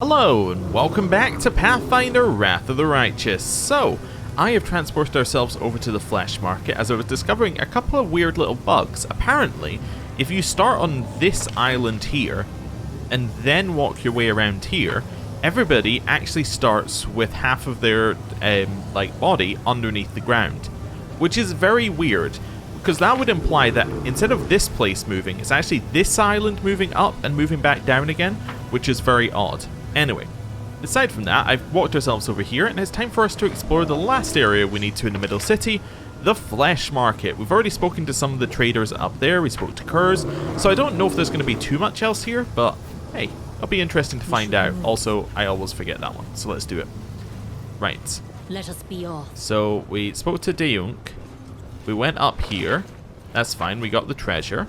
Hello and welcome back to Pathfinder Wrath of the Righteous. So, I have transported ourselves over to the flesh market as I was discovering a couple of weird little bugs. Apparently, if you start on this island here and then walk your way around here, everybody actually starts with half of their body underneath the ground, which is very weird because that would imply that instead of this place moving, it's actually this island moving up and moving back down again, which is very odd. Anyway, aside from that, I've walked ourselves over here and it's time for us to explore the last area we need to in the middle city, the flesh market. We've already spoken to some of the traders up there, we spoke to Kurz, so I don't know if there's going to be too much else here, but hey, it'll be interesting to find out. Also, I always forget that one, so let's do it. Right. Let us be off. So, we spoke to Deyunk, we went up here, that's fine, we got the treasure.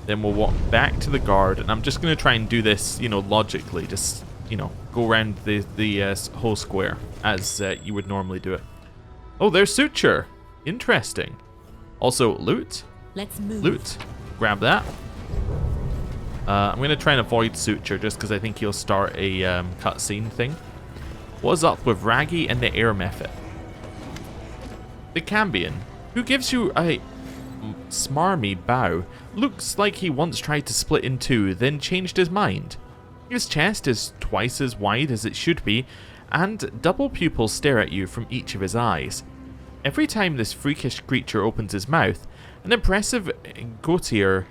Then we'll walk back to the guard, and I'm just going to try and do this, logically, just, go around the whole square, as you would normally do it. Oh, there's Suture! Interesting. Also, loot. Let's move. Loot. Grab that. I'm going to try and avoid Suture, just because I think he'll start a cutscene thing. What's up with Raggy and the air method? The Cambion. Who gives you a smarmy bow? Looks like he once tried to split in two, then changed his mind. His chest is twice as wide as it should be, and double pupils stare at you from each of his eyes. Every time this freakish creature opens his mouth, an impressive goatee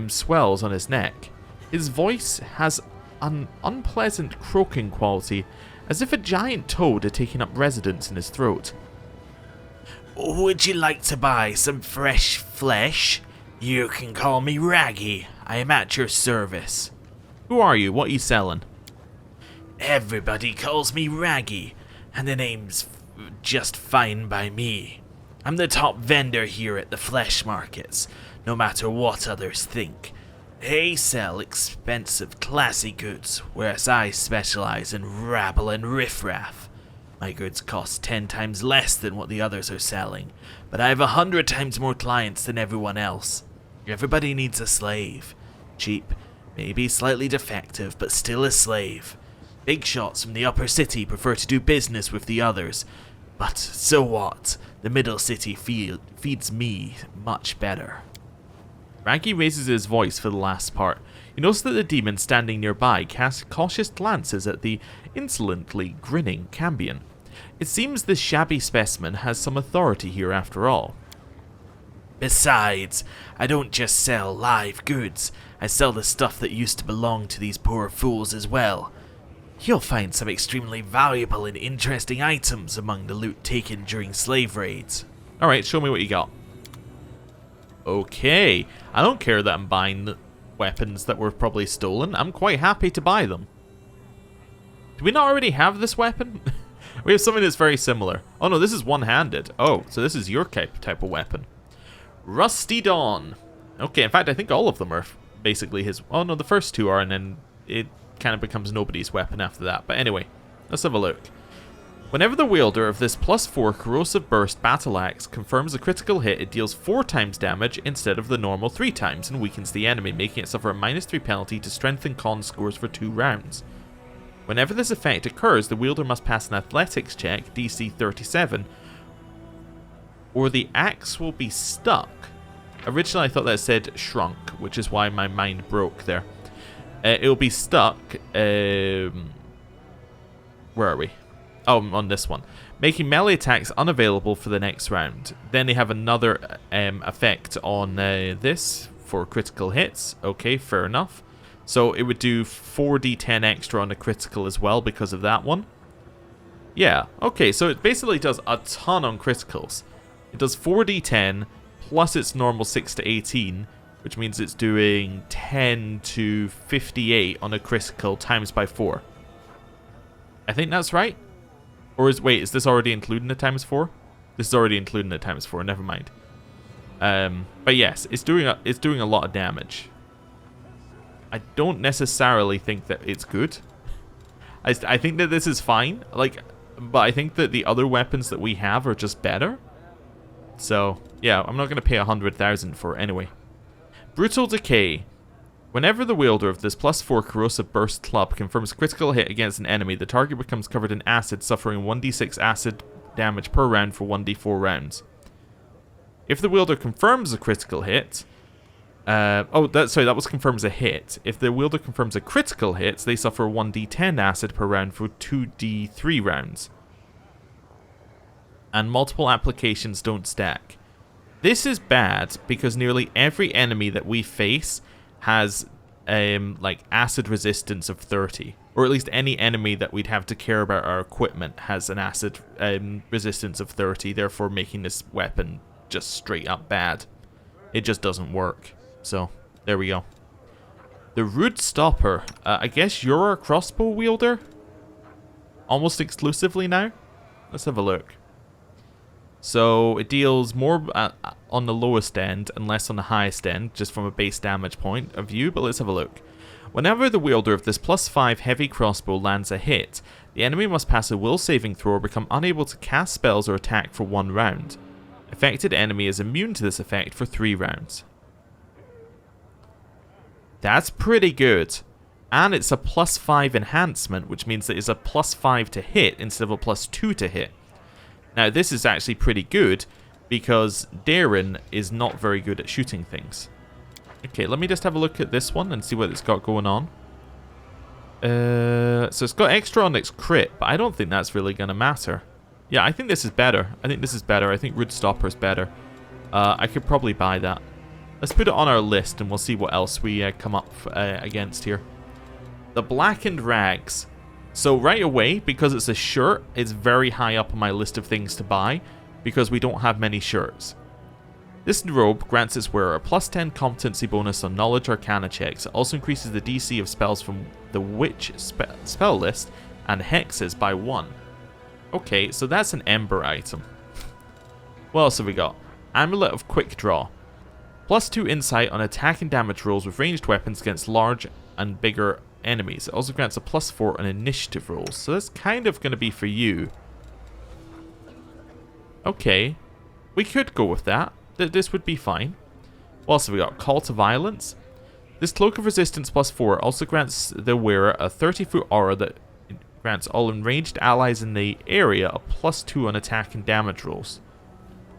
swells on his neck. His voice has an unpleasant croaking quality, as if a giant toad had taken up residence in his throat. Would you like to buy some fresh flesh? You can call me Raggy. I am at your service. Who are you? What are you selling? Everybody calls me Raggy, and the name's just fine by me. I'm the top vendor here at the flesh markets, no matter what others think. They sell expensive, classy goods, whereas I specialize in rabble and riffraff. My goods cost 10 times less than what the others are selling, but I have 100 times more clients than everyone else. Everybody needs a slave. Cheap, maybe slightly defective, but still a slave. Big shots from the upper city prefer to do business with the others, but so what? The middle city feeds me much better. Raggy raises his voice for the last part. You notice that the demon standing nearby casts cautious glances at the insolently grinning Cambion. It seems this shabby specimen has some authority here after all. Besides, I don't just sell live goods, I sell the stuff that used to belong to these poor fools as well. You'll find some extremely valuable and interesting items among the loot taken during slave raids. Alright, show me what you got. Okay, I don't care that I'm buying the weapons that were probably stolen. I'm quite happy to buy them. Do we not already have this weapon? We have something that's very similar. Oh no, this is one-handed. Oh, so this is your type of weapon. Rusty Dawn. Okay, in fact, I think all of them are basically his... Oh no, the first two are, and then it kind of becomes nobody's weapon after that. But anyway, let's have a look. Whenever the wielder of this +4 corrosive burst battle axe confirms a critical hit, it deals 4 times damage instead of the normal 3 times and weakens the enemy, making it suffer a -3 penalty to strength and con scores for 2 rounds. Whenever this effect occurs, the wielder must pass an athletics check, DC 37, or the axe will be stuck. Originally I thought that said shrunk, which is why my mind broke there. It'll be stuck, where are we? Oh, on this one. Making melee attacks unavailable for the next round. Then they have another effect on this for critical hits. Okay, fair enough. So it would do 4d10 extra on a critical as well because of that one. Yeah, okay, so it basically does a ton on criticals. It does 4d10 plus its normal 6 to 18, which means it's doing 10 to 58 on a critical times by 4. I think that's right. Or is this already including the times 4? This is already including the times 4, never mind. But yes, it's doing a lot of damage. I don't necessarily think that it's good. I think that this is fine, but I think that the other weapons that we have are just better. So, yeah, I'm not going to pay 100,000 for it anyway. Brutal Decay. Whenever the wielder of this +4 corrosive burst club confirms critical hit against an enemy, the target becomes covered in acid, suffering 1d6 acid damage per round for 1d4 rounds. If the wielder confirms a critical hit... that was confirms a hit. If the wielder confirms a critical hit, they suffer 1d10 acid per round for 2d3 rounds. And multiple applications don't stack. This is bad because nearly every enemy that we face has like acid resistance of 30. Or at least any enemy that we'd have to care about our equipment has an acid resistance of 30, therefore making this weapon just straight up bad. It just doesn't work. So, there we go. The Rude Stopper. I guess you're a crossbow wielder? Almost exclusively now? Let's have a look. So, it deals more on the lowest end and less on the highest end, just from a base damage point of view, but let's have a look. Whenever the wielder of this +5 heavy crossbow lands a hit, the enemy must pass a will saving throw or become unable to cast spells or attack for 1 round. Affected enemy is immune to this effect for 3 rounds. That's pretty good. And it's a +5 enhancement, which means that it's a +5 to hit instead of a +2 to hit. Now, this is actually pretty good because Darren is not very good at shooting things. Okay, let me just have a look at this one and see what it's got going on. So it's got extra on its crit, but I don't think that's really going to matter. Yeah, I think this is better. I think Rude Stopper is better. I could probably buy that. Let's put it on our list and we'll see what else we come up against here. The Blackened Rags. So right away, because it's a shirt, it's very high up on my list of things to buy, because we don't have many shirts. This robe grants its wearer a +10 competency bonus on knowledge arcana checks. It also increases the DC of spells from the witch spell list and hexes by 1. Okay, so that's an ember item. What else have we got? Amulet of Quick Draw. +2 insight on attack and damage rolls with ranged weapons against large and bigger enemies. It also grants a +4 on initiative rolls. So that's kind of going to be for you. Okay. We could go with that. This would be fine. What else have we got? Call to Violence. This Cloak of Resistance +4 also grants the wearer a 30-foot aura that grants all enraged allies in the area a +2 on attack and damage rolls.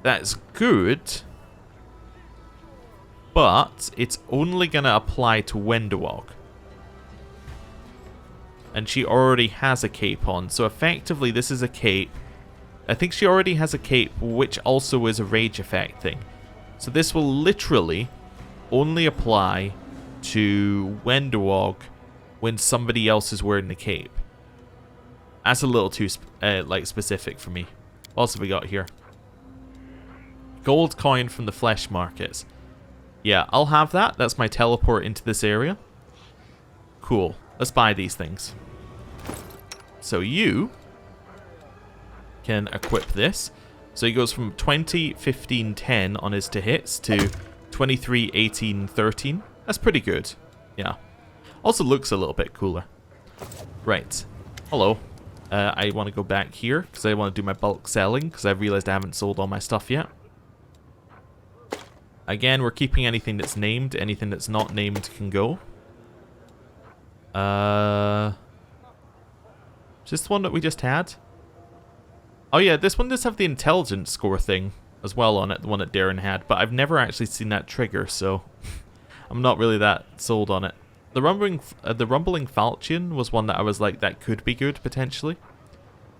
That's good. But it's only going to apply to Wendowog. And she already has a cape on, so effectively this is a cape. I think she already has a cape, which also is a rage effect thing. So this will literally only apply to Wendowog when somebody else is wearing the cape. That's a little too specific for me. What else have we got here? Gold coin from the flesh markets. Yeah, I'll have that. That's my teleport into this area. Cool. Let's buy these things. So you can equip this. So he goes from 20, 15, 10 on his to hits to 23, 18, 13. That's pretty good. Yeah. Also looks a little bit cooler. Right. Hello. I want to go back here because I want to do my bulk selling because I've realized I haven't sold all my stuff yet. Again, we're keeping anything that's named. Anything that's not named can go. Is this the one that we just had? Oh yeah, this one does have the intelligence score thing as well on it, the one that Darren had, but I've never actually seen that trigger, so I'm not really that sold on it. The Rumbling Falchion was one that I was like, that could be good, potentially.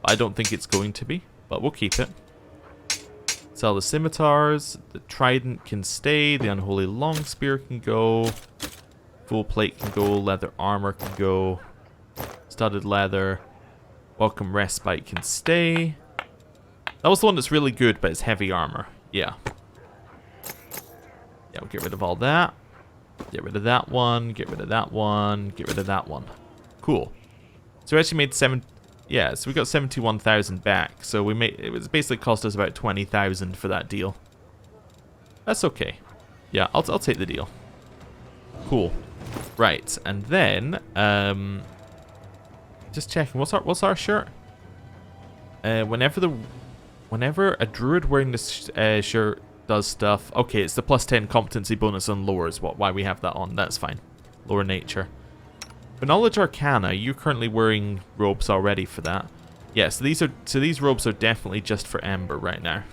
I don't think it's going to be, but we'll keep it. Sell the Scimitars, the Trident can stay, the Unholy Longspear can go, Full Plate can go, Leather Armor can go, Studded Leather, Welcome Respite can stay. That was the one that's really good, but it's heavy armor. Yeah. Yeah, we'll get rid of all that. Get rid of that one. Get rid of that one. Get rid of that one. Cool. So we actually made yeah, so we got 71,000 back. So we made it was basically cost us about 20,000 for that deal. That's okay. Yeah, I'll take the deal. Cool. Right, and then just checking. What's our shirt? Whenever a druid wearing this shirt does stuff... Okay, it's the +10 competency bonus on lore is why we have that on. That's fine. Lower nature. For knowledge arcana, you're currently wearing robes already for that. Yeah, so these robes are definitely just for Ember right now.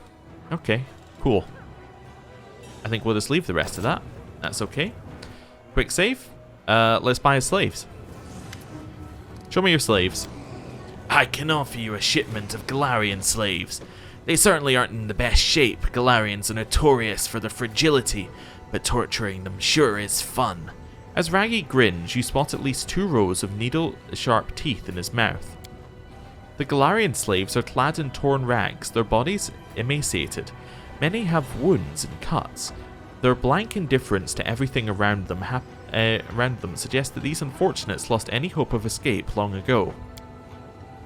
Okay, cool. I think we'll just leave the rest of that. That's okay. Quick save. Let's buy his slaves. Show me your slaves. I can offer you a shipment of Golarion slaves. They certainly aren't in the best shape. Golarions are notorious for their fragility, but torturing them sure is fun. As Raggy grins, you spot at least 2 rows of needle-sharp teeth in his mouth. The Golarion slaves are clad in torn rags, their bodies emaciated. Many have wounds and cuts. Their blank indifference to everything around them suggests that these unfortunates lost any hope of escape long ago.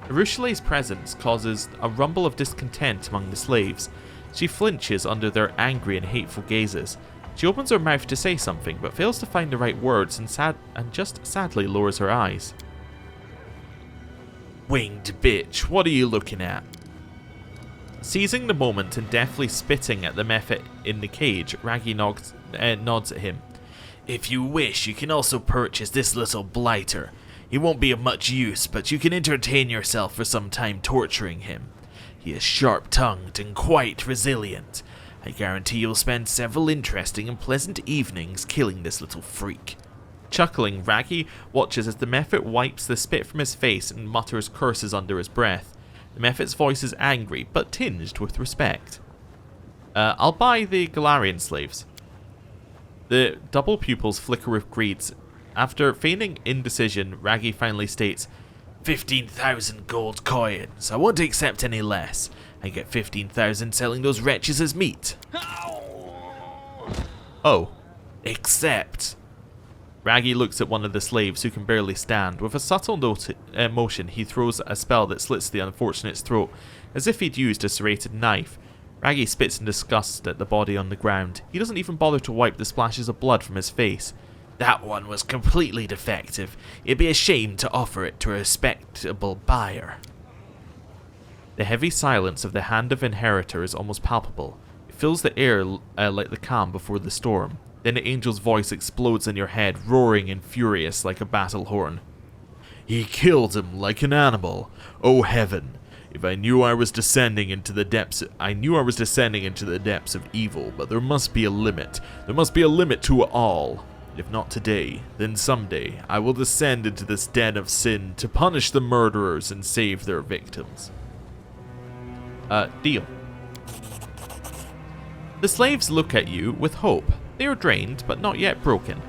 Arushale's presence causes a rumble of discontent among the slaves. She flinches under their angry and hateful gazes. She opens her mouth to say something, but fails to find the right words and just sadly lowers her eyes. Winged bitch, what are you looking at? Seizing the moment and deftly spitting at the mephit in the cage, Raggy nods at him. If you wish, you can also purchase this little blighter. He won't be of much use, but you can entertain yourself for some time torturing him. He is sharp-tongued and quite resilient. I guarantee you'll spend several interesting and pleasant evenings killing this little freak. Chuckling, Raggy watches as the mephit wipes the spit from his face and mutters curses under his breath. The mephit's voice is angry, but tinged with respect. I'll buy the Golarion slaves. The double pupils flicker with greed. After feigning indecision, Raggy finally states, 15,000 gold coins. I won't accept any less. I get 15,000 selling those wretches as meat. Oh. Accept. Raggy looks at one of the slaves who can barely stand. With a subtle motion, he throws a spell that slits the unfortunate's throat, as if he'd used a serrated knife. Raggy spits in disgust at the body on the ground. He doesn't even bother to wipe the splashes of blood from his face. That one was completely defective. It'd be a shame to offer it to a respectable buyer. The heavy silence of the Hand of Inheritor is almost palpable. It fills the air like the calm before the storm. Then the angel's voice explodes in your head, roaring and furious like a battle horn. He killed him like an animal. Oh heaven! If I knew I was descending into the depths of evil, but there must be a limit. There must be a limit to it all. If not today, then someday, I will descend into this den of sin to punish the murderers and save their victims. Deal. The slaves look at you with hope. They are drained, but not yet broken.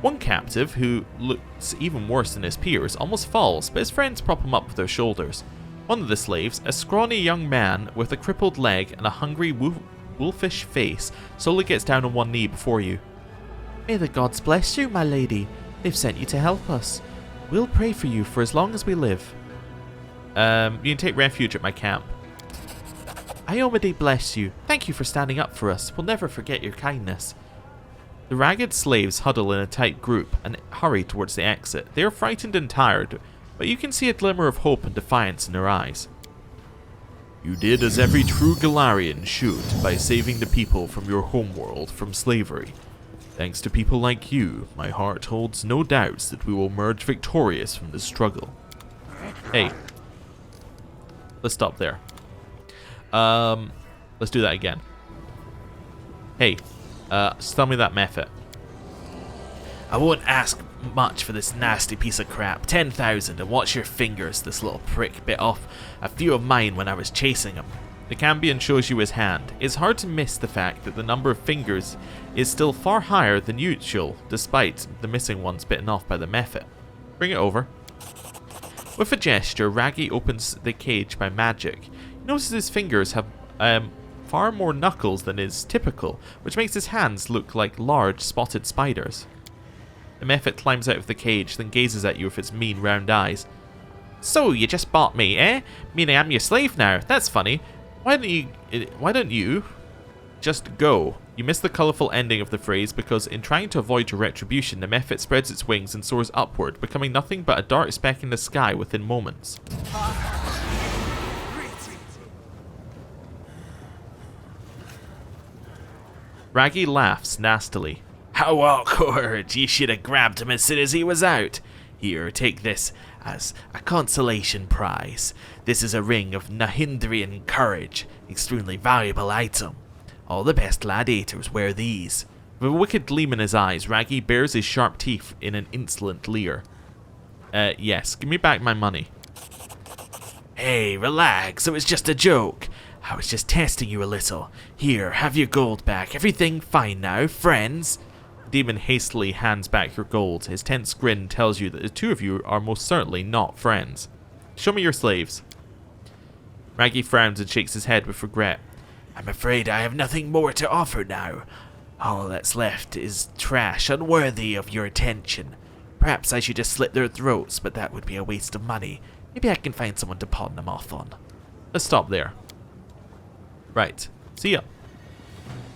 One captive, who looks even worse than his peers, almost falls, but his friends prop him up with their shoulders. One of the slaves, a scrawny young man with a crippled leg and a hungry, wolfish face, slowly gets down on one knee before you. May the gods bless you, my lady. They've sent you to help us. We'll pray for you for as long as we live. You can take refuge at my camp. Iomade bless you. Thank you for standing up for us. We'll never forget your kindness. The ragged slaves huddle in a tight group and hurry towards the exit. They are frightened and tired, but you can see a glimmer of hope and defiance in their eyes. You did as every true Golarion should by saving the people from your homeworld from slavery. Thanks to people like you, my heart holds no doubts that we will emerge victorious from this struggle. Hey. Let's stop there. Let's do that again. Hey, just tell me that method. I won't ask much for this nasty piece of crap. 10,000, and watch your fingers. This little prick bit off a few of mine when I was chasing him. The Cambion shows you his hand. It's hard to miss the fact that the number of fingers is still far higher than usual, despite the missing ones bitten off by the mephit. Bring it over. With a gesture, Raggy opens the cage by magic. He notices his fingers have far more knuckles than is typical, which makes his hands look like large spotted spiders. The mephit climbs out of the cage, then gazes at you with its mean round eyes. So, you just bought me, eh? Meaning I'm your slave now. That's funny. Why don't you just go? You miss the colourful ending of the phrase because in trying to avoid your retribution, the mephit spreads its wings and soars upward, becoming nothing but a dark speck in the sky within moments. Raggy laughs nastily. How awkward! You should have grabbed him as soon as he was out. Here, take this as a consolation prize. This is a ring of Nahindrian courage, extremely valuable item. All the best gladiators wear these. With a wicked gleam in his eyes, Raggy bares his sharp teeth in an insolent leer. Yes, give me back my money. Hey, relax, it was just a joke. I was just testing you a little. Here, have your gold back. Everything fine now, friends? The demon hastily hands back your gold. His tense grin tells you that the two of you are most certainly not friends. Show me your slaves. Raggy frowns and shakes his head with regret. I'm afraid I have nothing more to offer now. All that's left is trash unworthy of your attention. Perhaps I should just slit their throats, but that would be a waste of money. Maybe I can find someone to pawn them off on. Let's stop there. Right. See ya.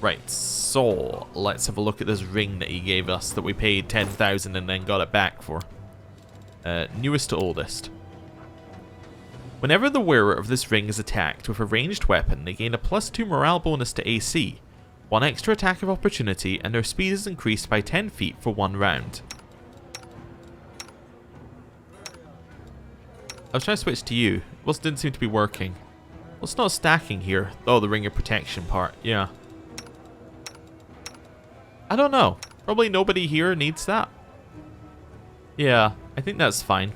Right, so let's have a look at this ring that he gave us that we paid 10,000 and then got it back for. Newest to oldest. Whenever the wearer of this ring is attacked with a ranged weapon, they gain a +2 morale bonus to AC, 1 extra attack of opportunity, and their speed is increased by 10 feet for 1 round. I was trying to switch to you. It didn't seem to be working. Well, it's not stacking here. Oh, the ring of protection part. Yeah. I don't know. Probably nobody here needs that. Yeah, I think that's fine.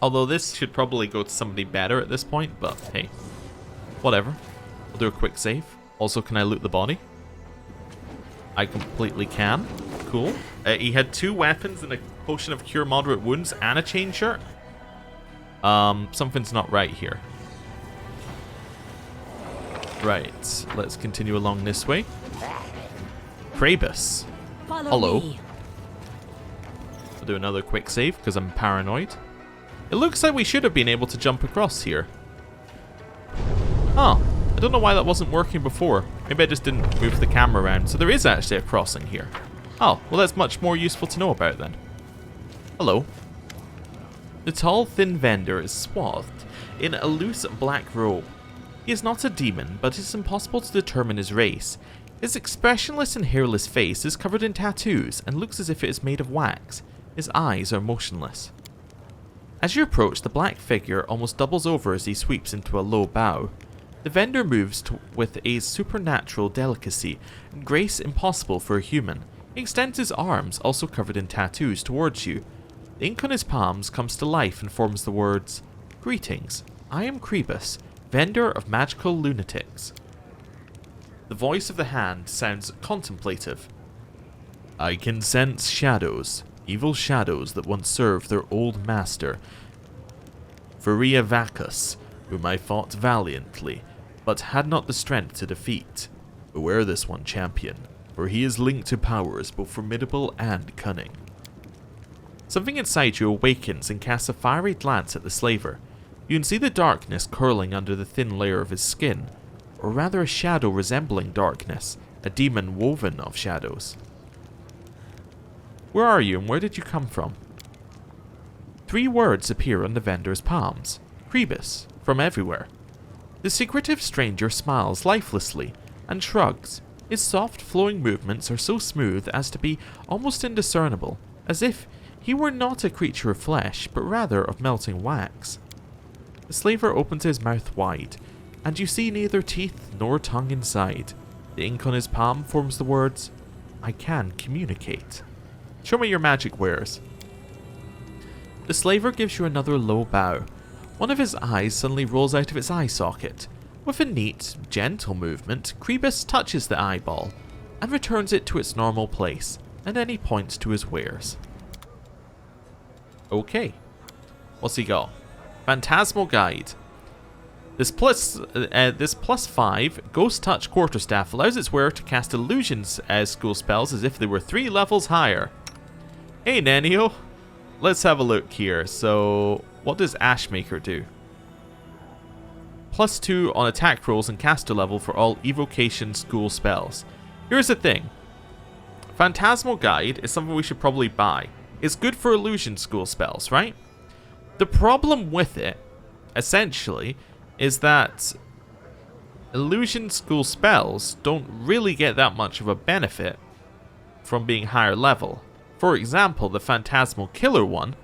Although this should probably go to somebody better at this point, but hey. Whatever. We'll do a quick save. Also, can I loot the body? I completely can. Cool. He had 2 weapons and a potion of cure moderate wounds and a chain shirt. Something's not right here. Right, let's continue along this way. Krabus. Hello. I'll do another quick save because I'm paranoid. It looks like we should have been able to jump across here. Oh, I don't know why that wasn't working before. Maybe I just didn't move the camera around. So there is actually a crossing here. Oh, well that's much more useful to know about then. Hello. The tall, thin vendor is swathed in a loose black robe. He is not a demon, but it is impossible to determine his race. His expressionless and hairless face is covered in tattoos and looks as if it is made of wax. His eyes are motionless. As you approach, the black figure almost doubles over as he sweeps into a low bow. The vendor moves with a supernatural delicacy and grace impossible for a human. He extends his arms, also covered in tattoos, towards you. The ink on his palms comes to life and forms the words, "Greetings, I am Krabus, vendor of magical lunatics." The voice of the hand sounds contemplative. "I can sense shadows, evil shadows that once served their old master, Furia Vacus, whom I fought valiantly, but had not the strength to defeat. Beware this one, champion, for he is linked to powers both formidable and cunning." Something inside you awakens and casts a fiery glance at the slaver. You can see the darkness curling under the thin layer of his skin, or rather a shadow resembling darkness, a demon woven of shadows. Where are you and where did you come from? 3 words appear on the vendor's palms. Krabus, from everywhere. The secretive stranger smiles lifelessly and shrugs. His soft, flowing movements are so smooth as to be almost indiscernible, as if he were not a creature of flesh, but rather of melting wax. The slaver opens his mouth wide, and you see neither teeth nor tongue inside. The ink on his palm forms the words, "I can communicate." Show me your magic wares. The slaver gives you another low bow. One of his eyes suddenly rolls out of its eye socket. With a neat, gentle movement, Krabus touches the eyeball and returns it to its normal place, and then he points to his wares. Okay. What's he got? Phantasmal Guide. This +5 Ghost Touch Quarterstaff allows its wearer to cast illusions as school spells as if they were 3 levels higher. Hey Nenio, let's have a look here. So, what does Ashmaker do? +2 on attack rolls and caster level for all evocation school spells. Here's the thing. Phantasmal Guide is something we should probably buy. It's good for illusion school spells, right? The problem with it, essentially, is that illusion school spells don't really get that much of a benefit from being higher level. For example, the Phantasmal Killer one.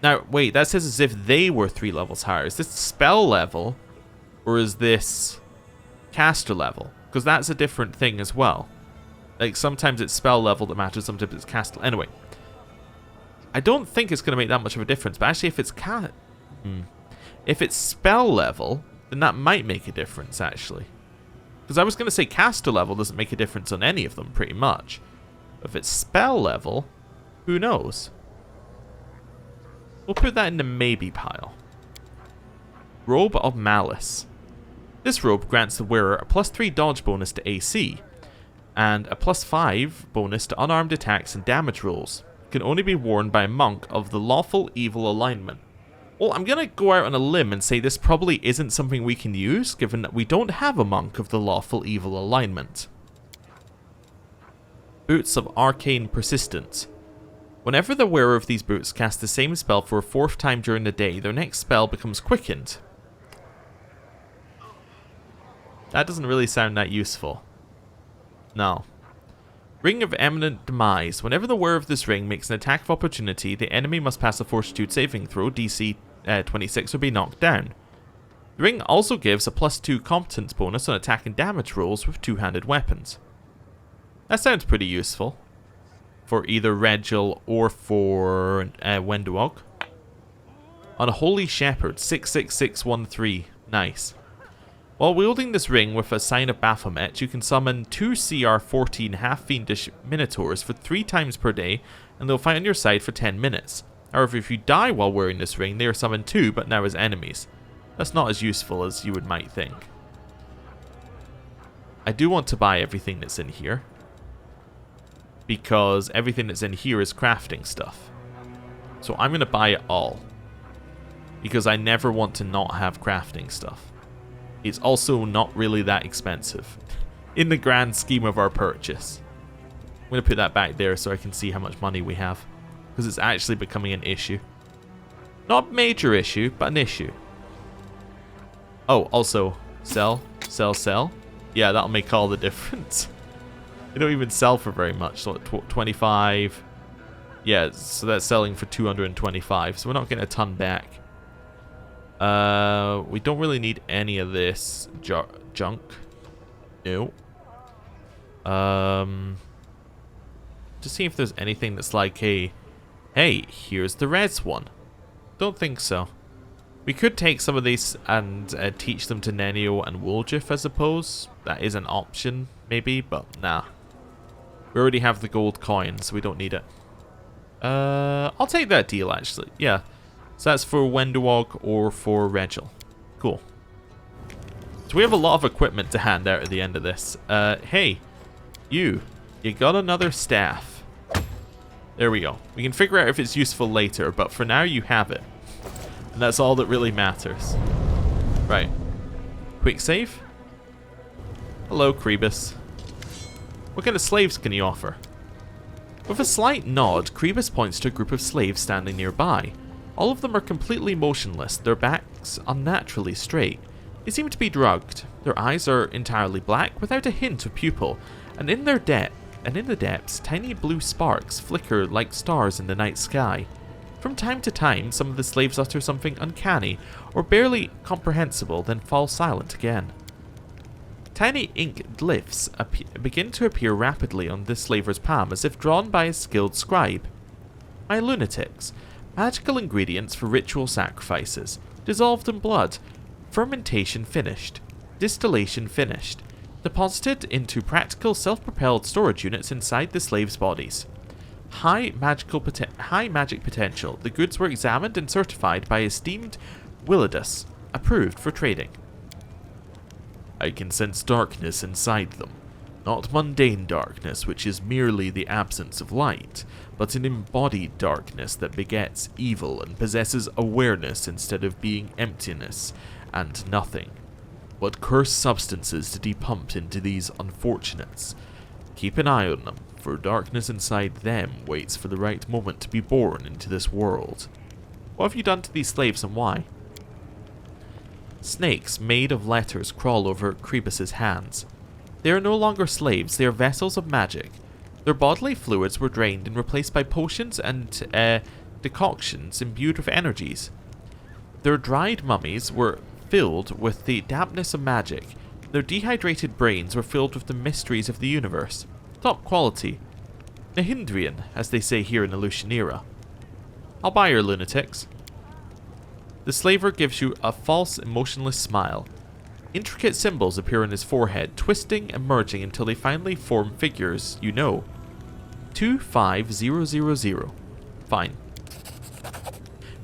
Now, wait, that says as if they were 3 levels higher. Is this spell level? Or is this caster level? Because that's a different thing as well. Like, sometimes it's spell level that matters, sometimes it's caster. Anyway. I don't think it's going to make that much of a difference, but actually if it's if it's spell level, then that might make a difference, actually. Because I was going to say caster level doesn't make a difference on any of them, pretty much. But if it's spell level, who knows? We'll put that in the maybe pile. Robe of Malice. This robe grants the wearer a +3 dodge bonus to AC, and a +5 bonus to unarmed attacks and damage rolls. It can only be worn by a monk of the lawful evil alignment. Well, I'm going to go out on a limb and say this probably isn't something we can use, given that we don't have a monk of the lawful evil alignment. Boots of Arcane Persistence. Whenever the wearer of these boots casts the same spell for a 4th time during the day, their next spell becomes quickened. That doesn't really sound that useful. No. Ring of Eminent Demise. Whenever the wearer of this ring makes an attack of opportunity, the enemy must pass a Fortitude saving throw, DC 26, or be knocked down. The ring also gives a +2 competence bonus on attack and damage rolls with two-handed weapons. That sounds pretty useful. For either Regil or for Wendewog. On a Holy Shepherd, 66613. Nice. While wielding this ring with a sign of Baphomet, you can summon 2 CR14 half-fiendish minotaurs for 3 times per day, and they'll fight on your side for 10 minutes. However, if you die while wearing this ring, they are summoned too, but now as enemies. That's not as useful as you might think. I do want to buy everything that's in here, because everything that's in here is crafting stuff. So I'm going to buy it all, because I never want to not have crafting stuff. It's also not really that expensive in the grand scheme of our purchase. I'm going to put that back there so I can see how much money we have, because it's actually becoming an issue. Not a major issue, but an issue. Oh, also, sell, sell, sell. Yeah, that'll make all the difference. They don't even sell for very much, so 25. Yeah, so that's selling for 225, so we're not getting a ton back. We don't really need any of this junk. No. Just see if there's anything that's like, hey, here's the res one. Don't think so. We could take some of these and teach them to Nenio and Woljif, I suppose. That is an option, maybe, but nah. We already have the gold coin, so we don't need it. I'll take that deal, actually. Yeah. So that's for Wendewog or for Regil. Cool. So we have a lot of equipment to hand out at the end of this. Hey, you got another staff. There we go. We can figure out if it's useful later, but for now you have it. And that's all that really matters. Right. Quick save. Hello, Krebus. What kind of slaves can you offer? With a slight nod, Krebus points to a group of slaves standing nearby. All of them are completely motionless, their backs unnaturally straight. They seem to be drugged. Their eyes are entirely black, without a hint of pupil, and in the depths, tiny blue sparks flicker like stars in the night sky. From time to time, some of the slaves utter something uncanny, or barely comprehensible, then fall silent again. Tiny ink glyphs begin to appear rapidly on this slaver's palm, as if drawn by a skilled scribe. My lunatics. Magical ingredients for ritual sacrifices. Dissolved in blood. Fermentation finished. Distillation finished. Deposited into practical self-propelled storage units inside the slaves' bodies. High magic potential. The goods were examined and certified by esteemed Willidus. Approved for trading. I can sense darkness inside them. Not mundane darkness, which is merely the absence of light, but an embodied darkness that begets evil and possesses awareness instead of being emptiness and nothing. What cursed substances did he pump into these unfortunates? Keep an eye on them, for darkness inside them waits for the right moment to be born into this world. What have you done to these slaves and why? Snakes made of letters crawl over Krebus's hands. They are no longer slaves, they are vessels of magic. Their bodily fluids were drained and replaced by potions and decoctions imbued with energies. Their dried mummies were filled with the dampness of magic. Their dehydrated brains were filled with the mysteries of the universe. Top quality. Nahindrian, as they say here in the Lucianera. I'll buy your lunatics. The slaver gives you a false, emotionless smile. Intricate symbols appear on his forehead, twisting and merging until they finally form figures you know. 25000. Fine.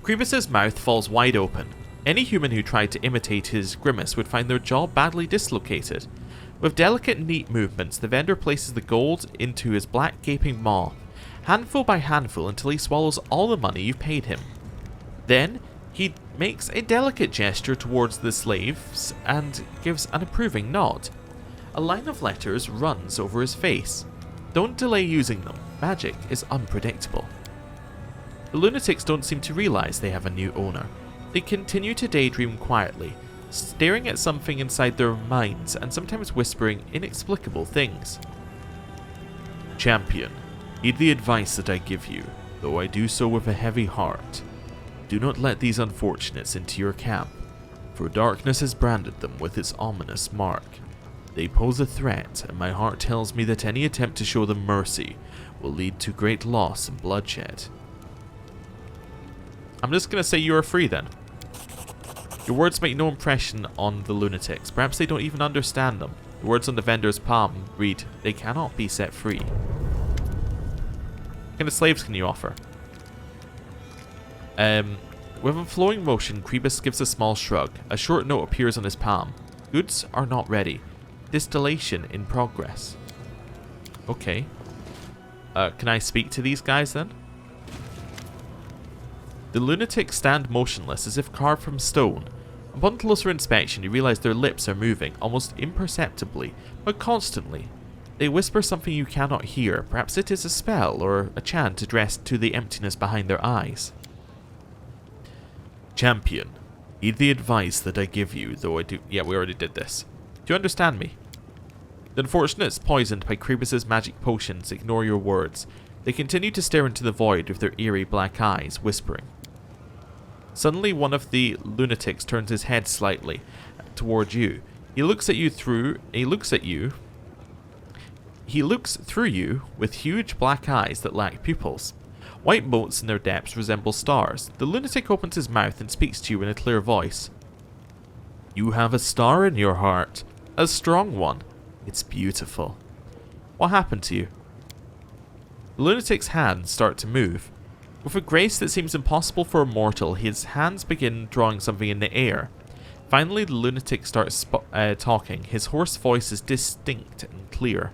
Kribus's mouth falls wide open. Any human who tried to imitate his grimace would find their jaw badly dislocated. With delicate, neat movements, the vendor places the gold into his black, gaping maw, handful by handful until he swallows all the money you've paid him. Then, he makes a delicate gesture towards the slaves and gives an approving nod. A line of letters runs over his face. Don't delay using them. Magic is unpredictable. The lunatics don't seem to realize they have a new owner. They continue to daydream quietly, staring at something inside their minds and sometimes whispering inexplicable things. Champion, heed the advice that I give you, though I do so with a heavy heart. Do not let these unfortunates into your camp, for darkness has branded them with its ominous mark. They pose a threat, and my heart tells me that any attempt to show them mercy will lead to great loss and bloodshed. I'm just going to say you are free then. Your words make no impression on the lunatics. Perhaps they don't even understand them. The words on the vendor's palm read, "They cannot be set free." What kind of slaves can you offer? With a flowing motion, Kribus gives a small shrug. A short note appears on his palm. Goods are not ready. Distillation in progress. Okay. Can I speak to these guys then? The lunatics stand motionless as if carved from stone. Upon closer inspection, you realize their lips are moving, almost imperceptibly, but constantly. They whisper something you cannot hear. Perhaps it is a spell or a chant addressed to the emptiness behind their eyes. Champion, heed the advice that I give you, though I do... Yeah, we already did this. Do you understand me? The unfortunates poisoned by Kribus's magic potions ignore your words. They continue to stare into the void with their eerie black eyes, whispering. Suddenly, one of the lunatics turns his head slightly toward you. He looks through you with huge black eyes that lack pupils. White motes in their depths resemble stars. The lunatic opens his mouth and speaks to you in a clear voice. You have a star in your heart. A strong one. It's beautiful. What happened to you? The lunatic's hands start to move. With a grace that seems impossible for a mortal, his hands begin drawing something in the air. Finally, the lunatic starts talking. His hoarse voice is distinct and clear.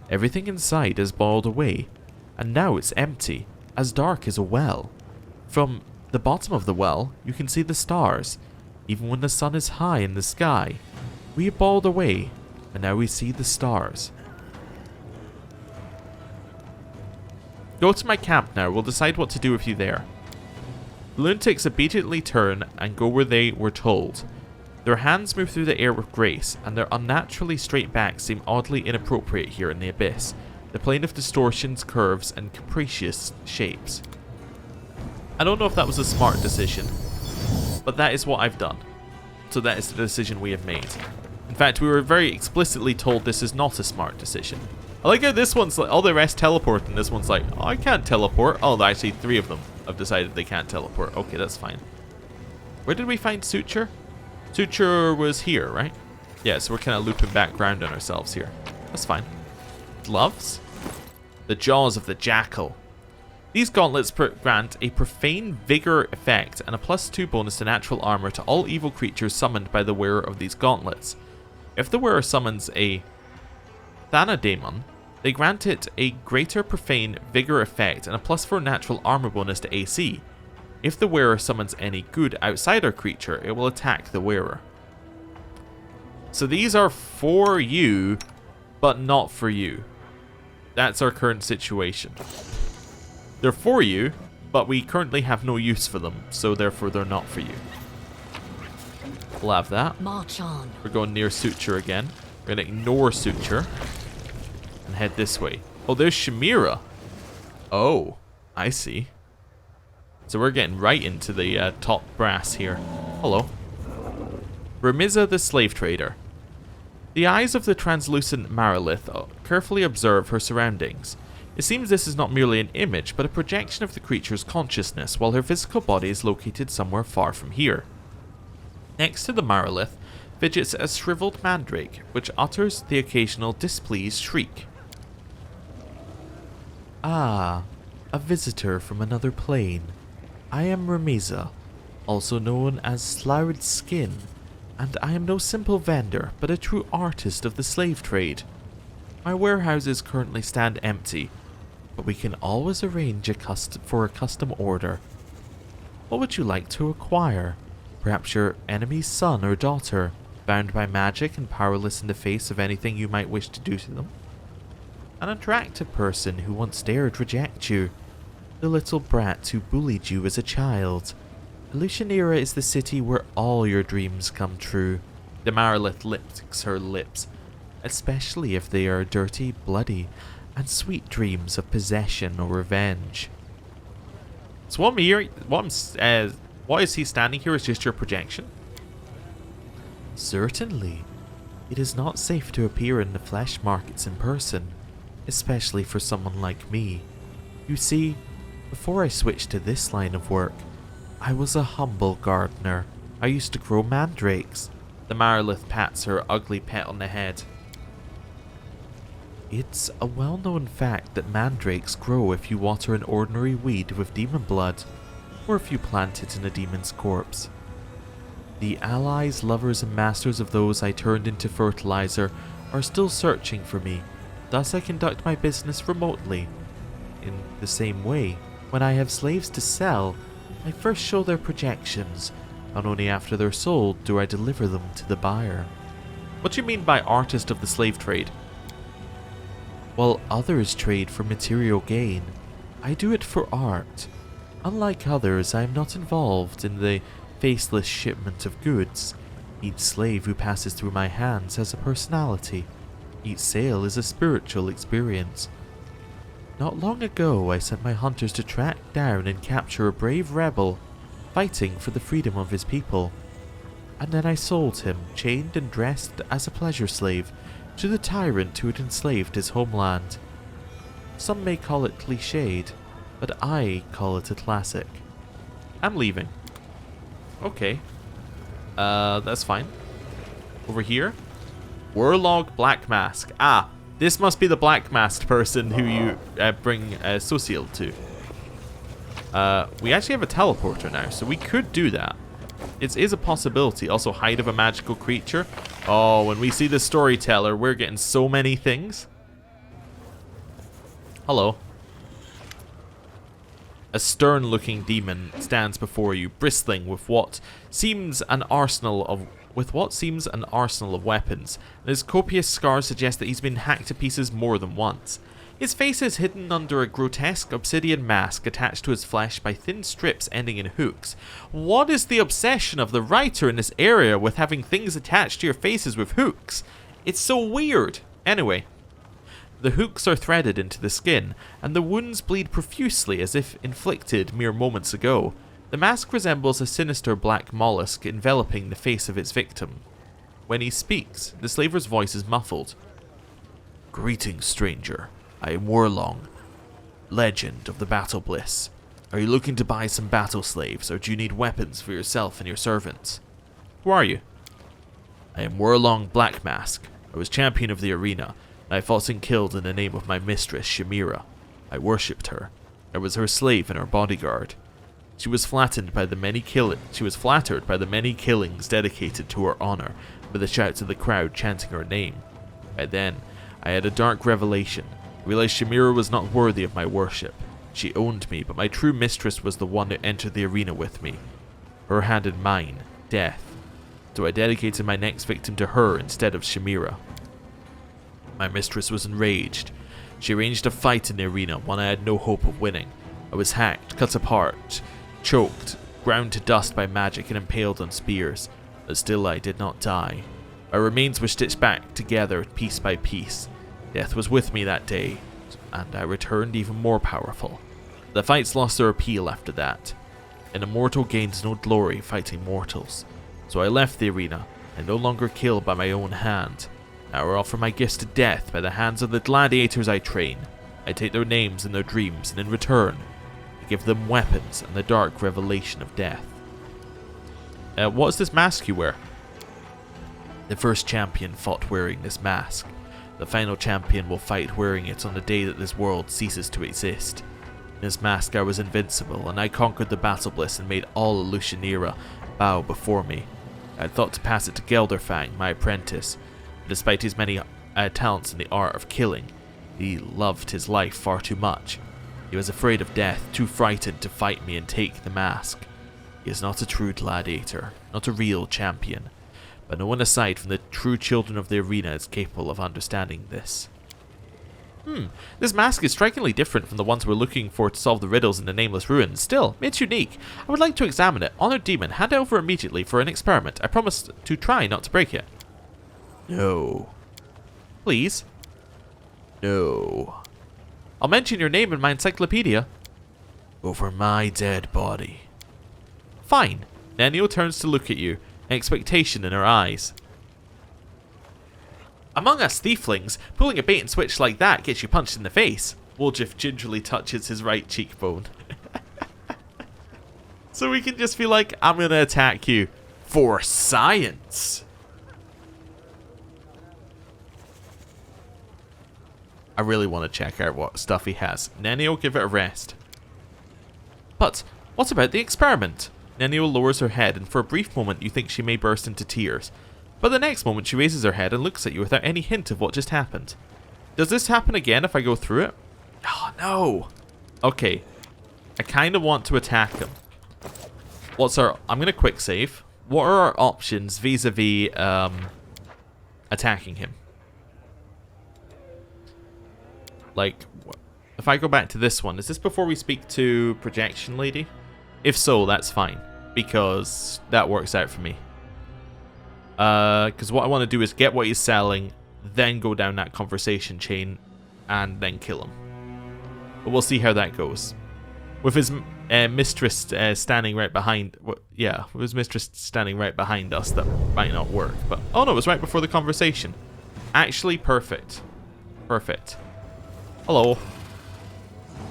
Everything inside has boiled away, and now it's empty, as dark as a well. From the bottom of the well, you can see the stars, even when the sun is high in the sky. We have boiled away, and now we see the stars. Go to my camp now. We'll decide what to do with you there. The lunatics obediently turn and go where they were told. Their hands move through the air with grace, and their unnaturally straight backs seem oddly inappropriate here in the abyss, the plane of distortions, curves, and capricious shapes. I don't know if that was a smart decision, but that is what I've done. So that is the decision we have made. In fact, we were very explicitly told this is not a smart decision. I like how this one's like, all the rest teleport, and this one's like, oh, I can't teleport. Oh, actually, 3 of them have decided they can't teleport. Okay, that's fine. Where did we find Suture? Suture was here, right? Yeah, so we're kind of looping back around on ourselves here. That's fine. Gloves? The jaws of the Jackal. These gauntlets grant a profane vigor effect and a +2 bonus to natural armor to all evil creatures summoned by the wearer of these gauntlets. If the wearer summons a Thanadaemon, they grant it a greater profane vigor effect and a +4 natural armor bonus to AC. If the wearer summons any good outsider creature, it will attack the wearer. So these are for you, but not for you. That's our current situation. They're for you, but we currently have no use for them, so therefore they're not for you. We'll have that. March on. We're going near Suture again. We're going to ignore Suture and head this way. Oh, there's Chimera. Oh, I see. So we're getting right into the top brass here. Hello. Remiza the Slave Trader. The eyes of the translucent Marilith carefully observe her surroundings. It seems this is not merely an image, but a projection of the creature's consciousness, while her physical body is located somewhere far from here. Next to the Marilith fidgets a shriveled mandrake, which utters the occasional displeased shriek. Ah, a visitor from another plane. I am Remiza, also known as Sloughed Skin, and I am no simple vendor, but a true artist of the slave trade. My warehouses currently stand empty, but we can always arrange for a custom order. What would you like to acquire? Perhaps your enemy's son or daughter, bound by magic and powerless in the face of anything you might wish to do to them? An attractive person who once dared reject you. The little brat who bullied you as a child. Lucianera is the city where all your dreams come true. The Marilith licks her lips, especially if they are dirty, bloody, and sweet dreams of possession or revenge. So what is he standing here is just your projection? Certainly. It is not safe to appear in the flesh markets in person, especially for someone like me. You see, before I switched to this line of work, I was a humble gardener. I used to grow mandrakes. The Marilith pats her ugly pet on the head. It's a well-known fact that mandrakes grow if you water an ordinary weed with demon blood, or if you plant it in a demon's corpse. The allies, lovers, and masters of those I turned into fertilizer are still searching for me, thus I conduct my business remotely. In the same way, when I have slaves to sell, I first show their projections, and only after they're sold do I deliver them to the buyer. What do you mean by artist of the slave trade? While others trade for material gain, I do it for art. Unlike others, I am not involved in the faceless shipment of goods. Each slave who passes through my hands has a personality. Each sale is a spiritual experience. Not long ago, I sent my hunters to track down and capture a brave rebel, fighting for the freedom of his people. And then I sold him, chained and dressed as a pleasure slave, to the tyrant who had enslaved his homeland. Some may call it cliched, but I call it a classic. I'm leaving. Okay. That's fine. Over here? Warlog Black Mask. Ah, this must be the Black Masked person who you bring Social to. We actually have a teleporter now, so we could do that. It is a possibility. Also, hide of a magical creature. Oh, when we see the storyteller, we're getting so many things. Hello. A stern-looking demon stands before you, bristling with what seems an arsenal of weapons. And his copious scars suggest that he's been hacked to pieces more than once. His face is hidden under a grotesque obsidian mask attached to his flesh by thin strips ending in hooks. What is the obsession of the writer in this area with having things attached to your faces with hooks? It's so weird. Anyway. The hooks are threaded into the skin, and the wounds bleed profusely as if inflicted mere moments ago. The mask resembles a sinister black mollusk enveloping the face of its victim. When he speaks, the slaver's voice is muffled. Greetings, stranger. I am Worldwound, legend of the Battle Bliss. Are you looking to buy some battle slaves, or do you need weapons for yourself and your servants? Who are you? I am Worldwound Black Mask. I was champion of the arena, and I fought and killed in the name of my mistress, Chimera. I worshipped her. I was her slave and her bodyguard. She was flattered by the many killings dedicated to her honor, by the shouts of the crowd chanting her name. By then, I had a dark revelation. I realized Chimera was not worthy of my worship. She owned me, but my true mistress was the one who entered the arena with me. Her hand in mine, death. So I dedicated my next victim to her instead of Chimera. My mistress was enraged. She arranged a fight in the arena, one I had no hope of winning. I was hacked, cut apart, choked, ground to dust by magic and impaled on spears, but still I did not die. My remains were stitched back together piece by piece. Death was with me that day, and I returned even more powerful. The fights lost their appeal after that. An immortal gains no glory fighting mortals, so I left the arena and no longer kill by my own hand. I will offer my gifts to death by the hands of the gladiators I train. I take their names and their dreams, and in return, I give them weapons and the dark revelation of death. What is this mask you wear? The first champion fought wearing this mask. The final champion will fight wearing it on the day that this world ceases to exist. In this mask I was invincible, and I conquered the battle bliss and made all Illusionera bow before me. I had thought to pass it to Gelderfang, my apprentice, but despite his many talents in the art of killing, he loved his life far too much. He was afraid of death, too frightened to fight me and take the mask. He is not a true gladiator, not a real champion, but no one aside from the true children of the arena is capable of understanding this. This mask is strikingly different from the ones we're looking for to solve the riddles in the Nameless Ruins. Still, it's unique. I would like to examine it. Honored Demon, hand it over immediately for an experiment. I promise to try not to break it. No. Please? No. I'll mention your name in my encyclopedia. Over my dead body. Fine. Nenio turns to look at you, expectation in her eyes. Among us thieflings, pulling a bait and switch like that gets you punched in the face. Woljif gingerly touches his right cheekbone. So we can just be like, I'm gonna attack you for science. I really want to check out what stuff he has. Nenio, give it a rest. But what about the experiment? Nenio lowers her head, and for a brief moment you think she may burst into tears. But the next moment she raises her head and looks at you without any hint of what just happened. Does this happen again if I go through it? Oh no. Okay. I kind of want to attack him. I'm going to quick save. What are our options vis-a-vis attacking him? Like, if I go back to this one, is this before we speak to Projection Lady? If so, that's fine, because that works out for me. Because what I want to do is get what he's selling, then go down that conversation chain, and then kill him. But we'll see how that goes. With his mistress standing right behind... with his mistress standing right behind us, that might not work. But oh no, it was right before the conversation. Actually, perfect. Perfect. Hello.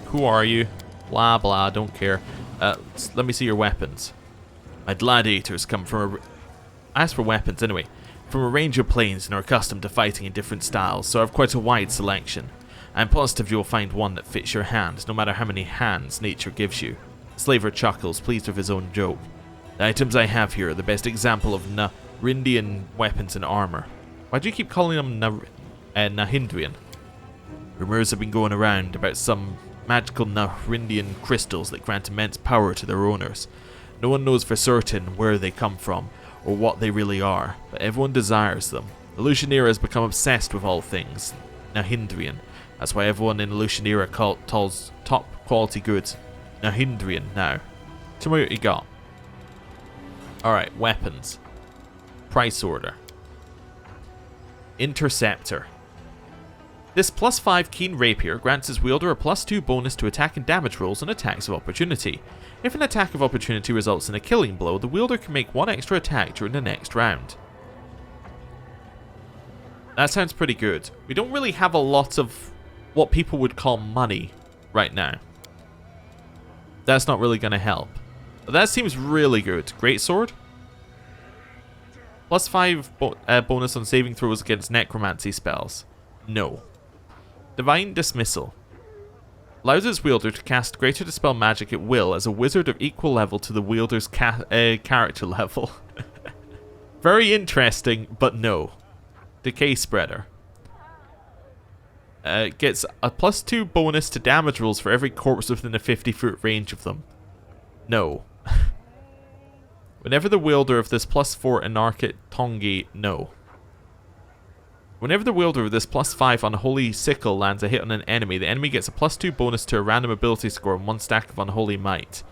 Who are you? Blah, blah, don't care. Let me see your weapons. My gladiators come from As for weapons, anyway, from a range of planes and are accustomed to fighting in different styles, so I have quite a wide selection. I am positive you will find one that fits your hand, no matter how many hands nature gives you. Slaver chuckles, pleased with his own joke. The items I have here are the best example of Nahindian weapons and armor. Why do you keep calling them Nahindian? Rumors have been going around about some magical Nahindian crystals that grant immense power to their owners. No one knows for certain where they come from, or what they really are, but everyone desires them. Illusionera has become obsessed with all things Nahindrian. That's why everyone in Illusionera calls top quality goods Nahindrian now. Tell me what you got. Alright, weapons. Price order. Interceptor. This +5 keen rapier grants its wielder a +2 bonus to attack and damage rolls on attacks of opportunity. If an attack of opportunity results in a killing blow, the wielder can make one extra attack during the next round. That sounds pretty good. We don't really have a lot of what people would call money right now. That's not really going to help. But that seems really good. Greatsword. +5 bonus on saving throws against necromancy spells. No. Divine Dismissal. Allows its wielder to cast greater dispel magic at will as a wizard of equal level to the wielder's character level. Very interesting, but no. Decay Spreader. Gets a +2 bonus to damage rolls for every corpse within a 50-foot range of them. No. Whenever the wielder of this +4 Anarchic Tongi, no. Whenever the wielder of this +5 Unholy Sickle lands a hit on an enemy, the enemy gets a +2 bonus to a random ability score and 1 stack of Unholy Might.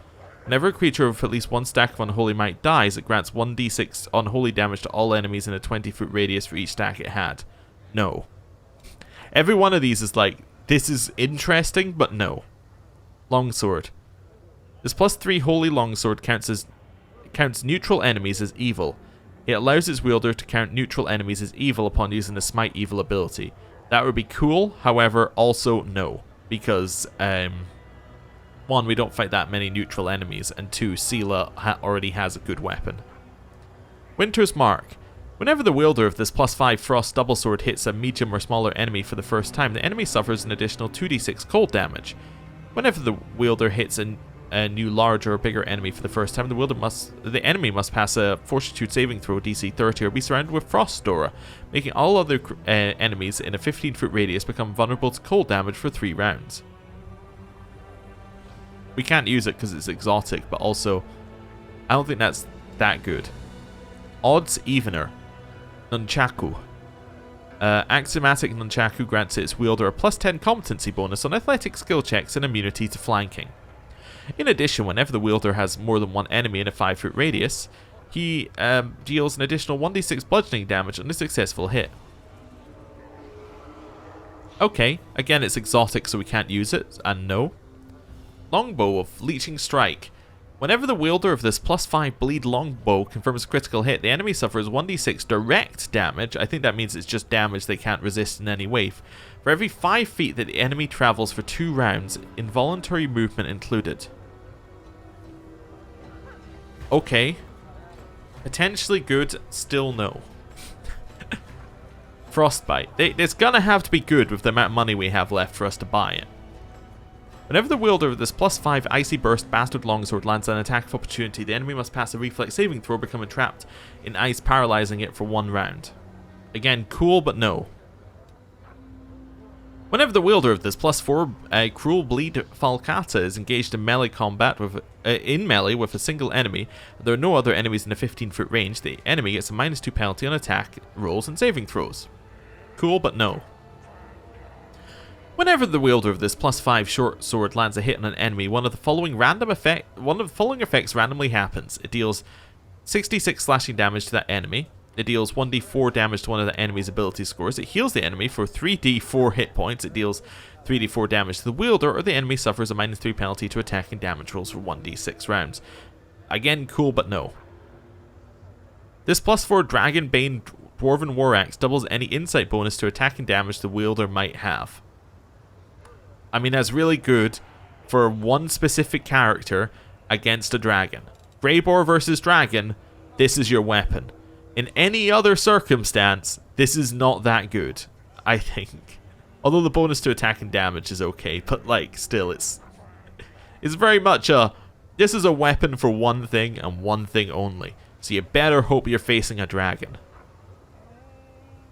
Whenever a creature with at least 1 stack of Unholy Might dies, it grants 1d6 unholy damage to all enemies in a 20-foot radius for each stack it had. No. Every one of these is like, this is interesting, but no. Longsword. This +3 Holy Longsword counts neutral enemies as evil. It allows its wielder to count neutral enemies as evil upon using the Smite Evil ability. That would be cool, however, also no. Because, 1, we don't fight that many neutral enemies, and 2, Sela already has a good weapon. Winter's Mark. Whenever the wielder of this +5 Frost double sword hits a medium or smaller enemy for the first time, the enemy suffers an additional 2d6 cold damage. Whenever the wielder hits a new larger or bigger enemy for the first time, the enemy must pass a Fortitude saving throw DC 30 or be surrounded with Frost Dora, making all other enemies in a 15-foot radius become vulnerable to cold damage for 3 rounds. We can't use it because it's exotic, but also, I don't think that's that good. Odds Evener. Nunchaku. Axiomatic Nunchaku grants its wielder a +10 competency bonus on athletic skill checks and immunity to flanking. In addition, whenever the wielder has more than one enemy in a 5-foot radius, he deals an additional 1d6 bludgeoning damage on a successful hit. Okay, again it's exotic so we can't use it, and no. Longbow of Leeching Strike. Whenever the wielder of this +5 bleed longbow confirms a critical hit, the enemy suffers 1d6 direct damage. I think that means it's just damage they can't resist in any way. For every 5 feet that the enemy travels for 2 rounds, involuntary movement included. Okay. Potentially good, still no. Frostbite. It's gonna have to be good with the amount of money we have left for us to buy it. Whenever the wielder of this +5 Icy Burst Bastard Longsword lands an attack of opportunity, the enemy must pass a reflex saving throw, becoming trapped in ice, paralyzing it for 1 round. Again, cool, but no. Whenever the wielder of this +4 Cruel Bleed Falcata is engaged in melee combat with a single enemy, there are no other enemies in a 15-foot range, the enemy gets a -2 penalty on attack rolls and saving throws. Cool, but no. Whenever the wielder of this +5 short sword lands a hit on an enemy, one of the following effects randomly happens. It deals 66 slashing damage to that enemy. It deals 1d4 damage to one of the enemy's ability scores. It heals the enemy for 3d4 hit points. It deals 3d4 damage to the wielder, or the enemy suffers a -3 penalty to attack and damage rolls for 1d6 rounds. Again, cool, but no. This +4 Dragonbane Dwarven War Axe doubles any insight bonus to attack and damage the wielder might have. I mean, that's really good for one specific character against a dragon. Greyboar versus dragon, this is your weapon. In any other circumstance, this is not that good, I think. Although the bonus to attack and damage is okay, but like, still, it's very much this is a weapon for one thing and one thing only. So you better hope you're facing a dragon.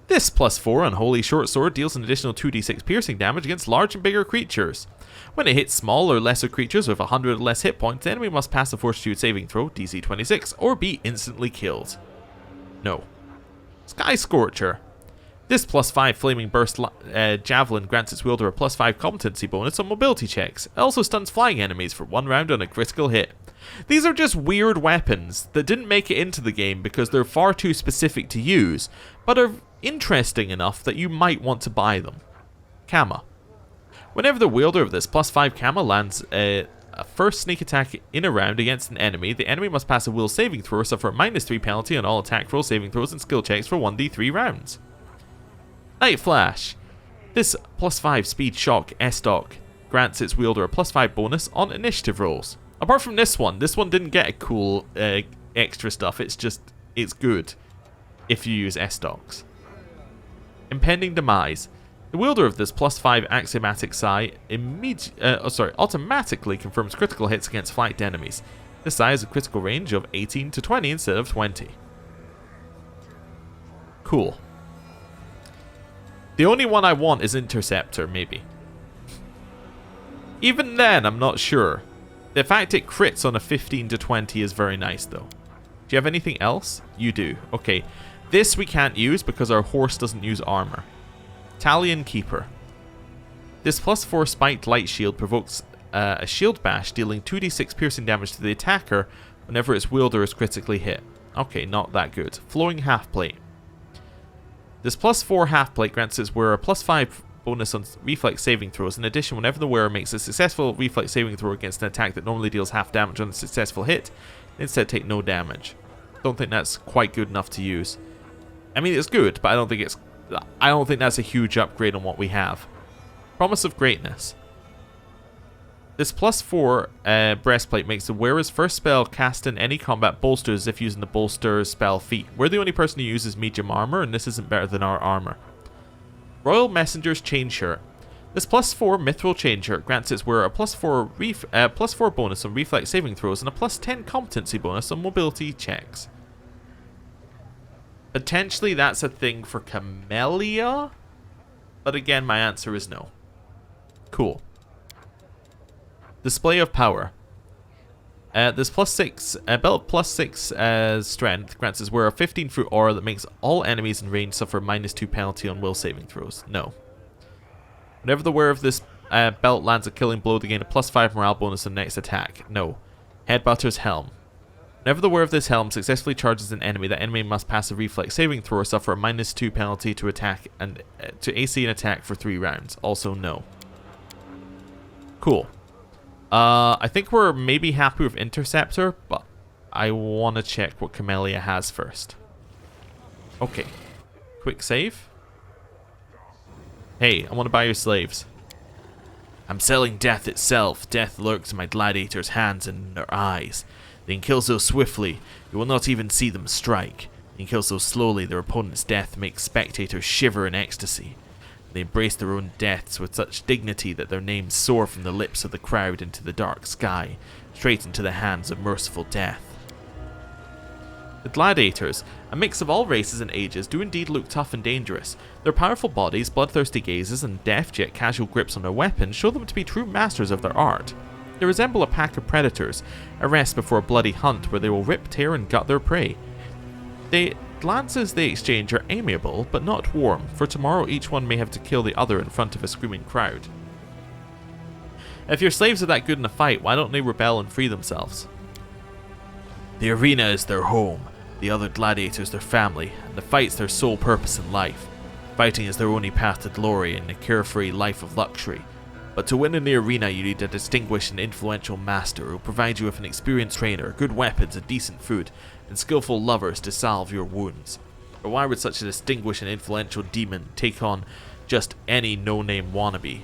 This +4 Unholy Short Sword deals an additional 2d6 piercing damage against large and bigger creatures. When it hits small or lesser creatures with 100 or less hit points, the enemy must pass a Fortitude saving throw, DC 26, or be instantly killed. No. Sky Scorcher. This +5 Flaming Burst Javelin grants its wielder a +5 competency bonus on mobility checks. It also stuns flying enemies for 1 round on a critical hit. These are just weird weapons that didn't make it into the game because they're far too specific to use, but are interesting enough that you might want to buy them. Kama. Whenever the wielder of this +5 Kama lands a first sneak attack in a round against an enemy, the enemy must pass a will saving throw or suffer a -3 penalty on all attack roll saving throws and skill checks for 1d3 rounds. Night Flash. This +5 Speed Shock S-Dock grants its wielder a +5 bonus on initiative rolls. Apart from this one didn't get a cool extra stuff, it's good if you use S-Docks. Impending Demise. The wielder of this +5 Axiomatic Sai automatically confirms critical hits against flanked enemies. This Sai has a critical range of 18 to 20 instead of 20. Cool. The only one I want is Interceptor, maybe. Even then, I'm not sure. The fact it crits on a 15 to 20 is very nice, though. Do you have anything else? You do. Okay. This we can't use because our horse doesn't use armor. Talion Keeper. This +4 Spiked Light Shield provokes a shield bash, dealing 2d6 piercing damage to the attacker whenever its wielder is critically hit. Okay, not that good. Flowing Half Plate. This +4 Half Plate grants its wearer a +5 bonus on reflex saving throws. In addition, whenever the wearer makes a successful reflex saving throw against an attack that normally deals half damage on a successful hit, they instead take no damage. Don't think that's quite good enough to use. I mean, it's good, but I don't think that's a huge upgrade on what we have. Promise of Greatness. This +4 breastplate makes the wearer's first spell cast in any combat bolstered as if using the bolster spell feat. We're the only person who uses medium armor, and this isn't better than our armor. Royal Messenger's Chain Shirt. This +4 mithril chain shirt grants its wearer a +4 bonus on reflex saving throws and a +10 competency bonus on mobility checks. Potentially that's a thing for Camellia, but again my answer is no. Cool. Display of Power. This belt +6 strength grants its wearer a 15-foot aura that makes all enemies in range suffer -2 penalty on will saving throws. No. Whenever the wearer of this belt lands a killing blow, they gain a +5 morale bonus on next attack. No. Headbutter's Helm. Whenever the wearer of this helm successfully charges an enemy, that enemy must pass a reflex saving throw or suffer a -2 penalty to attack and to AC an attack for 3 rounds. Also no. Cool. I think we're maybe happy with Interceptor, but I want to check what Camellia has first. Okay. Quick save. Hey, I want to buy your slaves. I'm selling death itself. Death lurks in my gladiators' hands and in their eyes. They can kill so swiftly, you will not even see them strike. They can kill so slowly, their opponent's death makes spectators shiver in ecstasy. They embrace their own deaths with such dignity that their names soar from the lips of the crowd into the dark sky, straight into the hands of merciful death. The Gladiators, a mix of all races and ages, do indeed look tough and dangerous. Their powerful bodies, bloodthirsty gazes, and deft yet casual grips on their weapons show them to be true masters of their art. They resemble a pack of predators, a rest before a bloody hunt where they will rip, tear, and gut their prey. The glances they exchange are amiable, but not warm, for tomorrow each one may have to kill the other in front of a screaming crowd. If your slaves are that good in a fight, why don't they rebel and free themselves? The arena is their home, the other gladiators their family, and the fight's their sole purpose in life. Fighting is their only path to glory and a carefree life of luxury. But to win in the arena you need a distinguished and influential master who will provide you with an experienced trainer, good weapons and decent food, and skillful lovers to salve your wounds. But why would such a distinguished and influential demon take on just any no-name wannabe?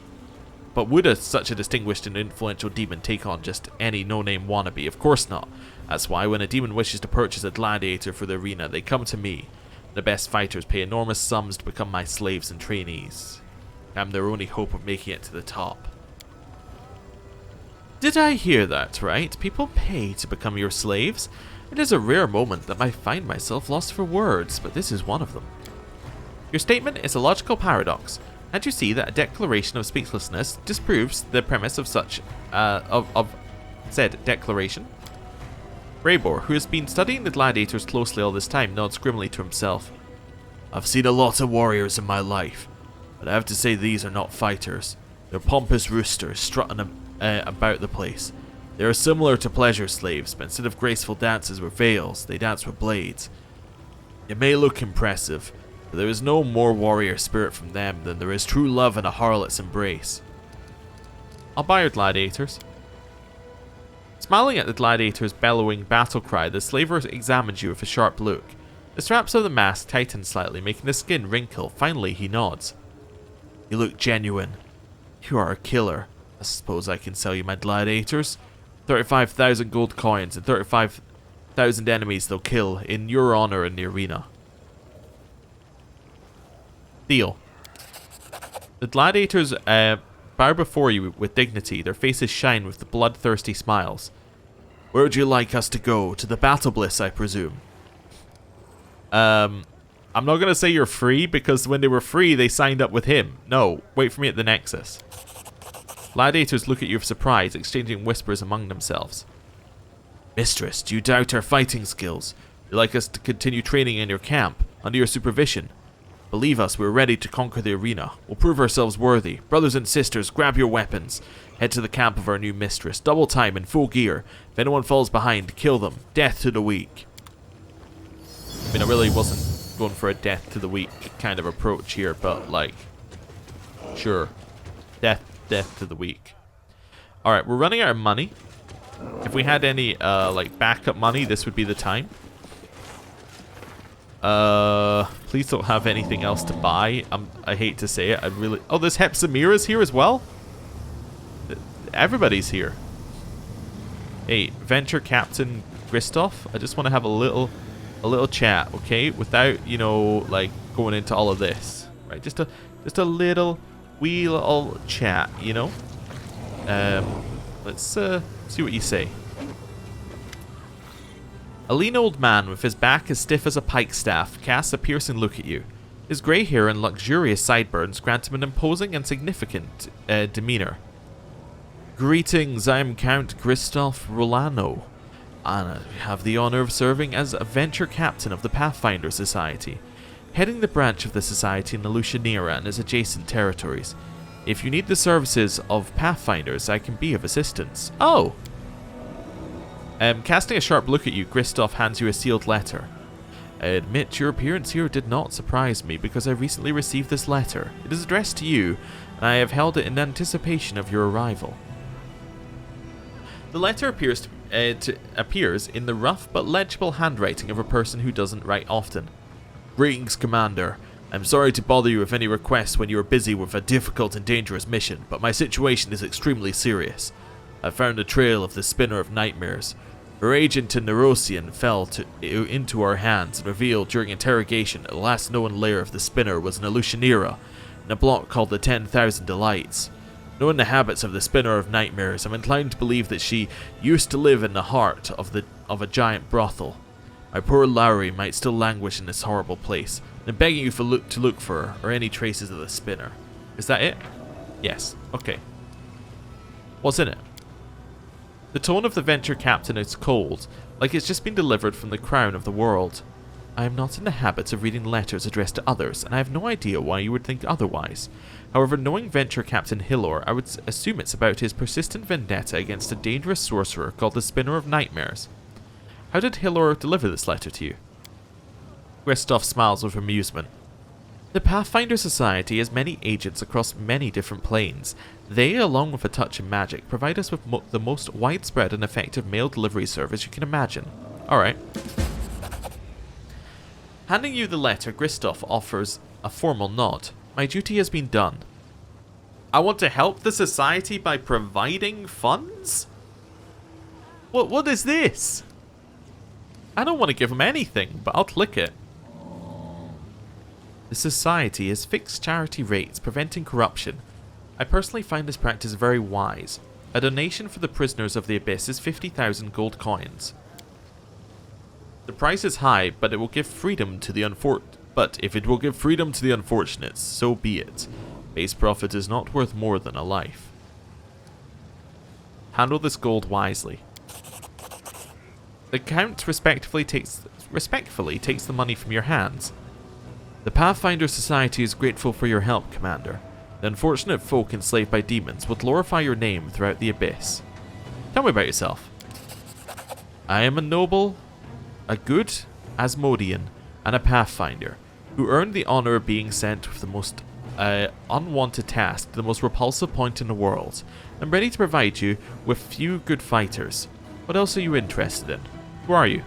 Such a distinguished and influential demon take on just any no-name wannabe? Of course not. That's why when a demon wishes to purchase a gladiator for the arena, they come to me. The best fighters pay enormous sums to become my slaves and trainees. I'm their only hope of making it to the top. Did I hear that right? People pay to become your slaves? It is a rare moment that I find myself lost for words, but this is one of them. Your statement is a logical paradox. Can't you see that a declaration of speechlessness disproves the premise of such said declaration? Raybor, who has been studying the gladiators closely all this time, nods grimly to himself. I've seen a lot of warriors in my life, but I have to say these are not fighters. They're pompous roosters strutting about the place. They are similar to pleasure slaves, but instead of graceful dances with veils, they dance with blades. It may look impressive, but there is no more warrior spirit from them than there is true love in a harlot's embrace. I'll buy your gladiators. Smiling at the gladiator's bellowing battle cry, the slaver examines you with a sharp look. The straps of the mask tighten slightly, making the skin wrinkle. Finally, he nods. You look genuine. You are a killer. I suppose I can sell you my gladiators. 35,000 gold coins and 35,000 enemies they'll kill in your honor in the arena. Deal. The gladiators bow before you with dignity. Their faces shine with the bloodthirsty smiles. Where would you like us to go? To the Battle Bliss, I presume. I'm not going to say you're free, because when they were free, they signed up with him. No, wait for me at the Nexus. Gladiators look at you with surprise, exchanging whispers among themselves. Mistress, do you doubt our fighting skills? Would you like us to continue training in your camp, under your supervision? Believe us, we're ready to conquer the arena. We'll prove ourselves worthy. Brothers and sisters, grab your weapons. Head to the camp of our new mistress. Double time in full gear. If anyone falls behind, kill them. Death to the weak. I mean, I really wasn't going for a death to the weak kind of approach here, but like... Sure. Death to the weak. Alright, we're running out of money. If we had any, like, backup money, this would be the time. Please don't have anything else to buy. I hate to say it. I really... Oh, this Hepsamira's here as well? Everybody's here. Hey, Venture Captain Christoph, I just want to have a little chat, okay? Without, you know, like, going into all of this. Right, just a little, wee little chat, you know? Let's see what you say. A lean old man with his back as stiff as a pikestaff casts a piercing look at you. His grey hair and luxurious sideburns grant him an imposing and significant demeanour. Greetings, I am Count Christoph Rolano, and I have the honour of serving as a venture captain of the Pathfinder Society, heading the branch of the society in the Lucianera and its adjacent territories. If you need the services of Pathfinders, I can be of assistance. Oh! Casting a sharp look at you, Christoph hands you a sealed letter. I admit your appearance here did not surprise me because I recently received this letter. It is addressed to you, and I have held it in anticipation of your arrival. The letter appears in the rough but legible handwriting of a person who doesn't write often. Greetings, Commander. I'm sorry to bother you with any requests when you are busy with a difficult and dangerous mission, but my situation is extremely serious. I found a trail of the Spinner of Nightmares. Her agent in Nerosian fell into our hands and revealed during interrogation that the last known lair of the Spinner was in a Lucianera, in a block called the 10,000 Delights. Knowing the habits of the Spinner of Nightmares, I'm inclined to believe that she used to live in the heart of a giant brothel. My poor Lowry might still languish in this horrible place. I'm begging you to look for her, or any traces of the Spinner. Is that it? Yes. Okay. What's in it? The tone of the venture captain is cold, like it's just been delivered from the crown of the world. I am not in the habit of reading letters addressed to others, and I have no idea why you would think otherwise. However, knowing venture captain Hillor, I would assume it's about his persistent vendetta against a dangerous sorcerer called the Spinner of Nightmares. How did Hillor deliver this letter to you? Christoph smiles with amusement. The Pathfinder Society has many agents across many different planes. They, along with a touch of magic, provide us with the most widespread and effective mail delivery service you can imagine. Alright. Handing you the letter, Christoph offers a formal nod. My duty has been done. I want to help the society by providing funds? What is this? I don't want to give him anything, but I'll click it. The society has fixed charity rates, preventing corruption. I personally find this practice very wise. A donation for the prisoners of the Abyss is 50,000 gold coins. The price is high, but it will give freedom to the if it will give freedom to the unfortunates, so be it. Base profit is not worth more than a life. Handle this gold wisely. The Count respectfully takes the money from your hands. The Pathfinder Society is grateful for your help, Commander. The unfortunate folk enslaved by demons will glorify your name throughout the Abyss. Tell me about yourself. I am a noble, a good Asmodean, and a Pathfinder, who earned the honour of being sent with the most unwanted task to the most repulsive point in the world. I'm ready to provide you with few good fighters. What else are you interested in? Who are you?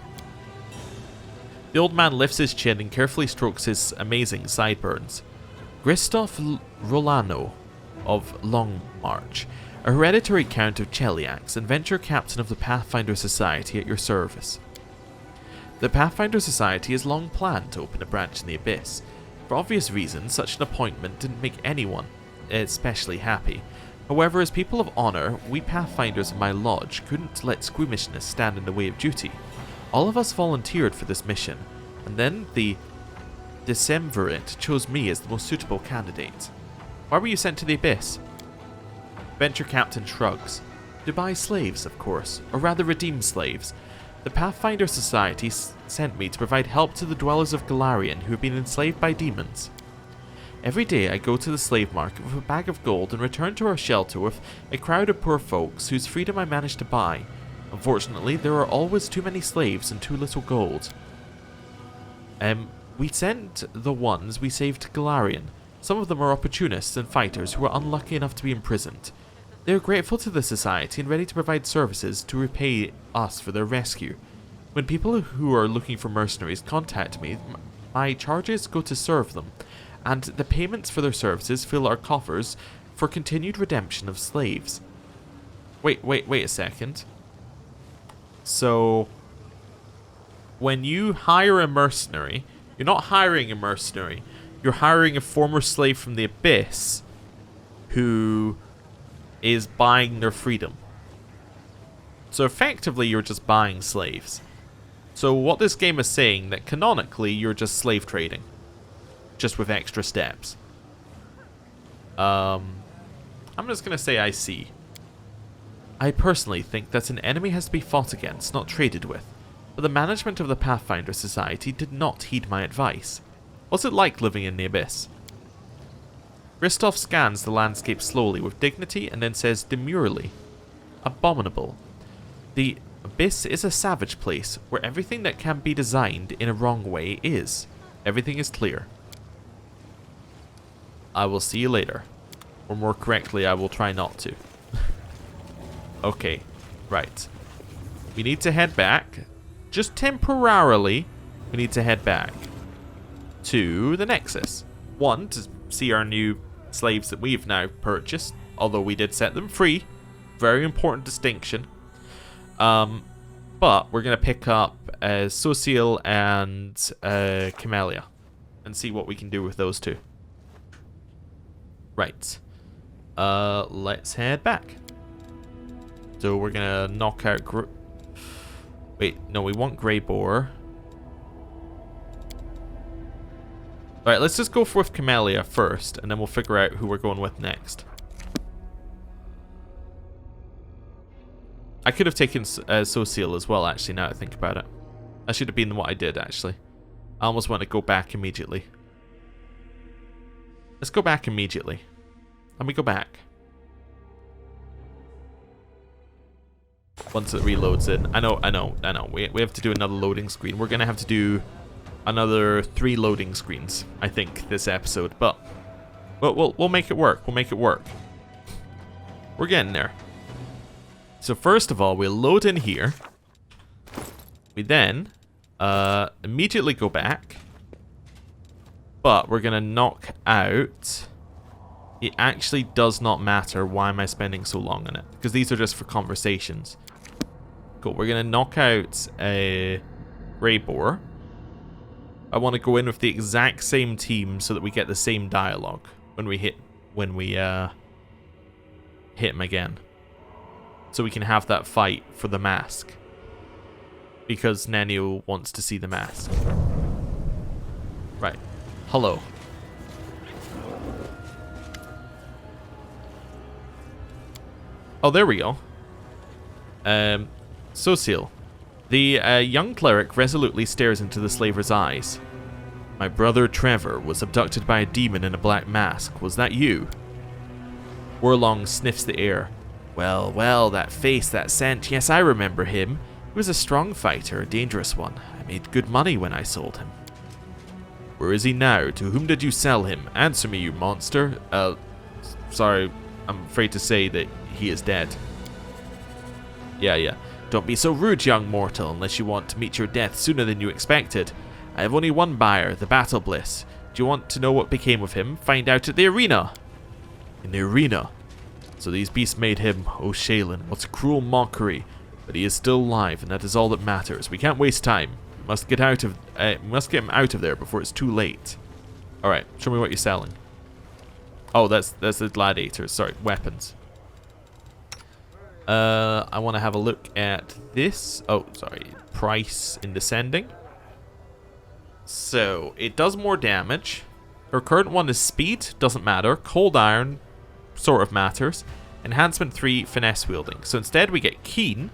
The old man lifts his chin and carefully strokes his amazing sideburns. Christoph Rolano of Long March, a hereditary Count of Cheliax and venture captain of the Pathfinder Society at your service. The Pathfinder Society has long planned to open a branch in the Abyss. For obvious reasons, such an appointment didn't make anyone especially happy. However, as people of honour, we Pathfinders in my lodge couldn't let squeamishness stand in the way of duty. All of us volunteered for this mission, and then the Decemvirate chose me as the most suitable candidate. Why were you sent to the Abyss? Venture Captain shrugs. To buy slaves, of course, or rather redeem slaves. The Pathfinder Society sent me to provide help to the dwellers of Golarion who have been enslaved by demons. Every day I go to the slave market with a bag of gold and return to our shelter with a crowd of poor folks whose freedom I managed to buy. Unfortunately, there are always too many slaves and too little gold. We sent the ones we saved to Golarion. Some of them are opportunists and fighters who are unlucky enough to be imprisoned. They are grateful to the society and ready to provide services to repay us for their rescue. When people who are looking for mercenaries contact me, my charges go to serve them, and the payments for their services fill our coffers for continued redemption of slaves. Wait a second. So, when you hire a mercenary, you're not hiring a mercenary. You're hiring a former slave from the Abyss who is buying their freedom. So effectively, you're just buying slaves. So what this game is saying, that canonically, you're just slave trading. Just with extra steps. I'm just going to say I see. I personally think that an enemy has to be fought against, not traded with. But the management of the Pathfinder Society did not heed my advice. What's it like living in the Abyss? Ristov scans the landscape slowly with dignity and then says demurely, abominable. The Abyss is a savage place where everything that can be designed in a wrong way is. Everything is clear. I will see you later. Or more correctly, I will try not to. Okay, right. We need to head back. Just temporarily, we need to head back to the Nexus. One, to see our new slaves that we've now purchased, although we did set them free. Very important distinction. But we're going to pick up Social and Camellia and see what we can do with those two. Right. Let's head back. So we're going to knock out... Wait, no, we want Grey Boar. Alright, let's just go with Camellia first, and then we'll figure out who we're going with next. I could have taken Social as well, actually, now that I think about it. That should have been what I did, actually. I almost want to go back immediately. Let's go back immediately. Let me go back. Once it reloads in. I know. We have to do another loading screen. We're going to have to do another 3 loading screens, I think, this episode. But we'll make it work. We'll make it work. We're getting there. So first of all, we'll load in here. We then immediately go back. But we're going to knock out... It actually does not matter why am I spending so long on it. Because these are just for conversations. Cool, we're going to knock out a Grey Boar. I want to go in with the exact same team so that we get the same dialogue when we hit him again. So we can have that fight for the mask. Because Nenio wants to see the mask. Right. Hello. Oh, there we go. Social. The young cleric resolutely stares into the slaver's eyes. My brother Trevor was abducted by a demon in a black mask. Was that you? Worldwound sniffs the air. Well, that face, that scent. Yes, I remember him. He was a strong fighter, a dangerous one. I made good money when I sold him. Where is he now? To whom did you sell him? Answer me, you monster. Sorry, I'm afraid to say that he is dead. Yeah. Don't be so rude, young mortal, unless you want to meet your death sooner than you expected. I have only one buyer, the Battle Bliss. Do you want to know what became of him? Find out at the arena. In the arena? So these beasts made him. Oh, Shaylin, what a cruel mockery. But he is still alive, and that is all that matters. We can't waste time. We must get him out of there before it's too late. Alright, show me what you're selling. Oh, that's the Gladiators. Sorry, weapons. I want to have a look at this. Oh, sorry. Price in descending. So, it does more damage. Her current one is speed. Doesn't matter. Cold iron sort of matters. Enhancement 3, finesse wielding. So instead we get keen.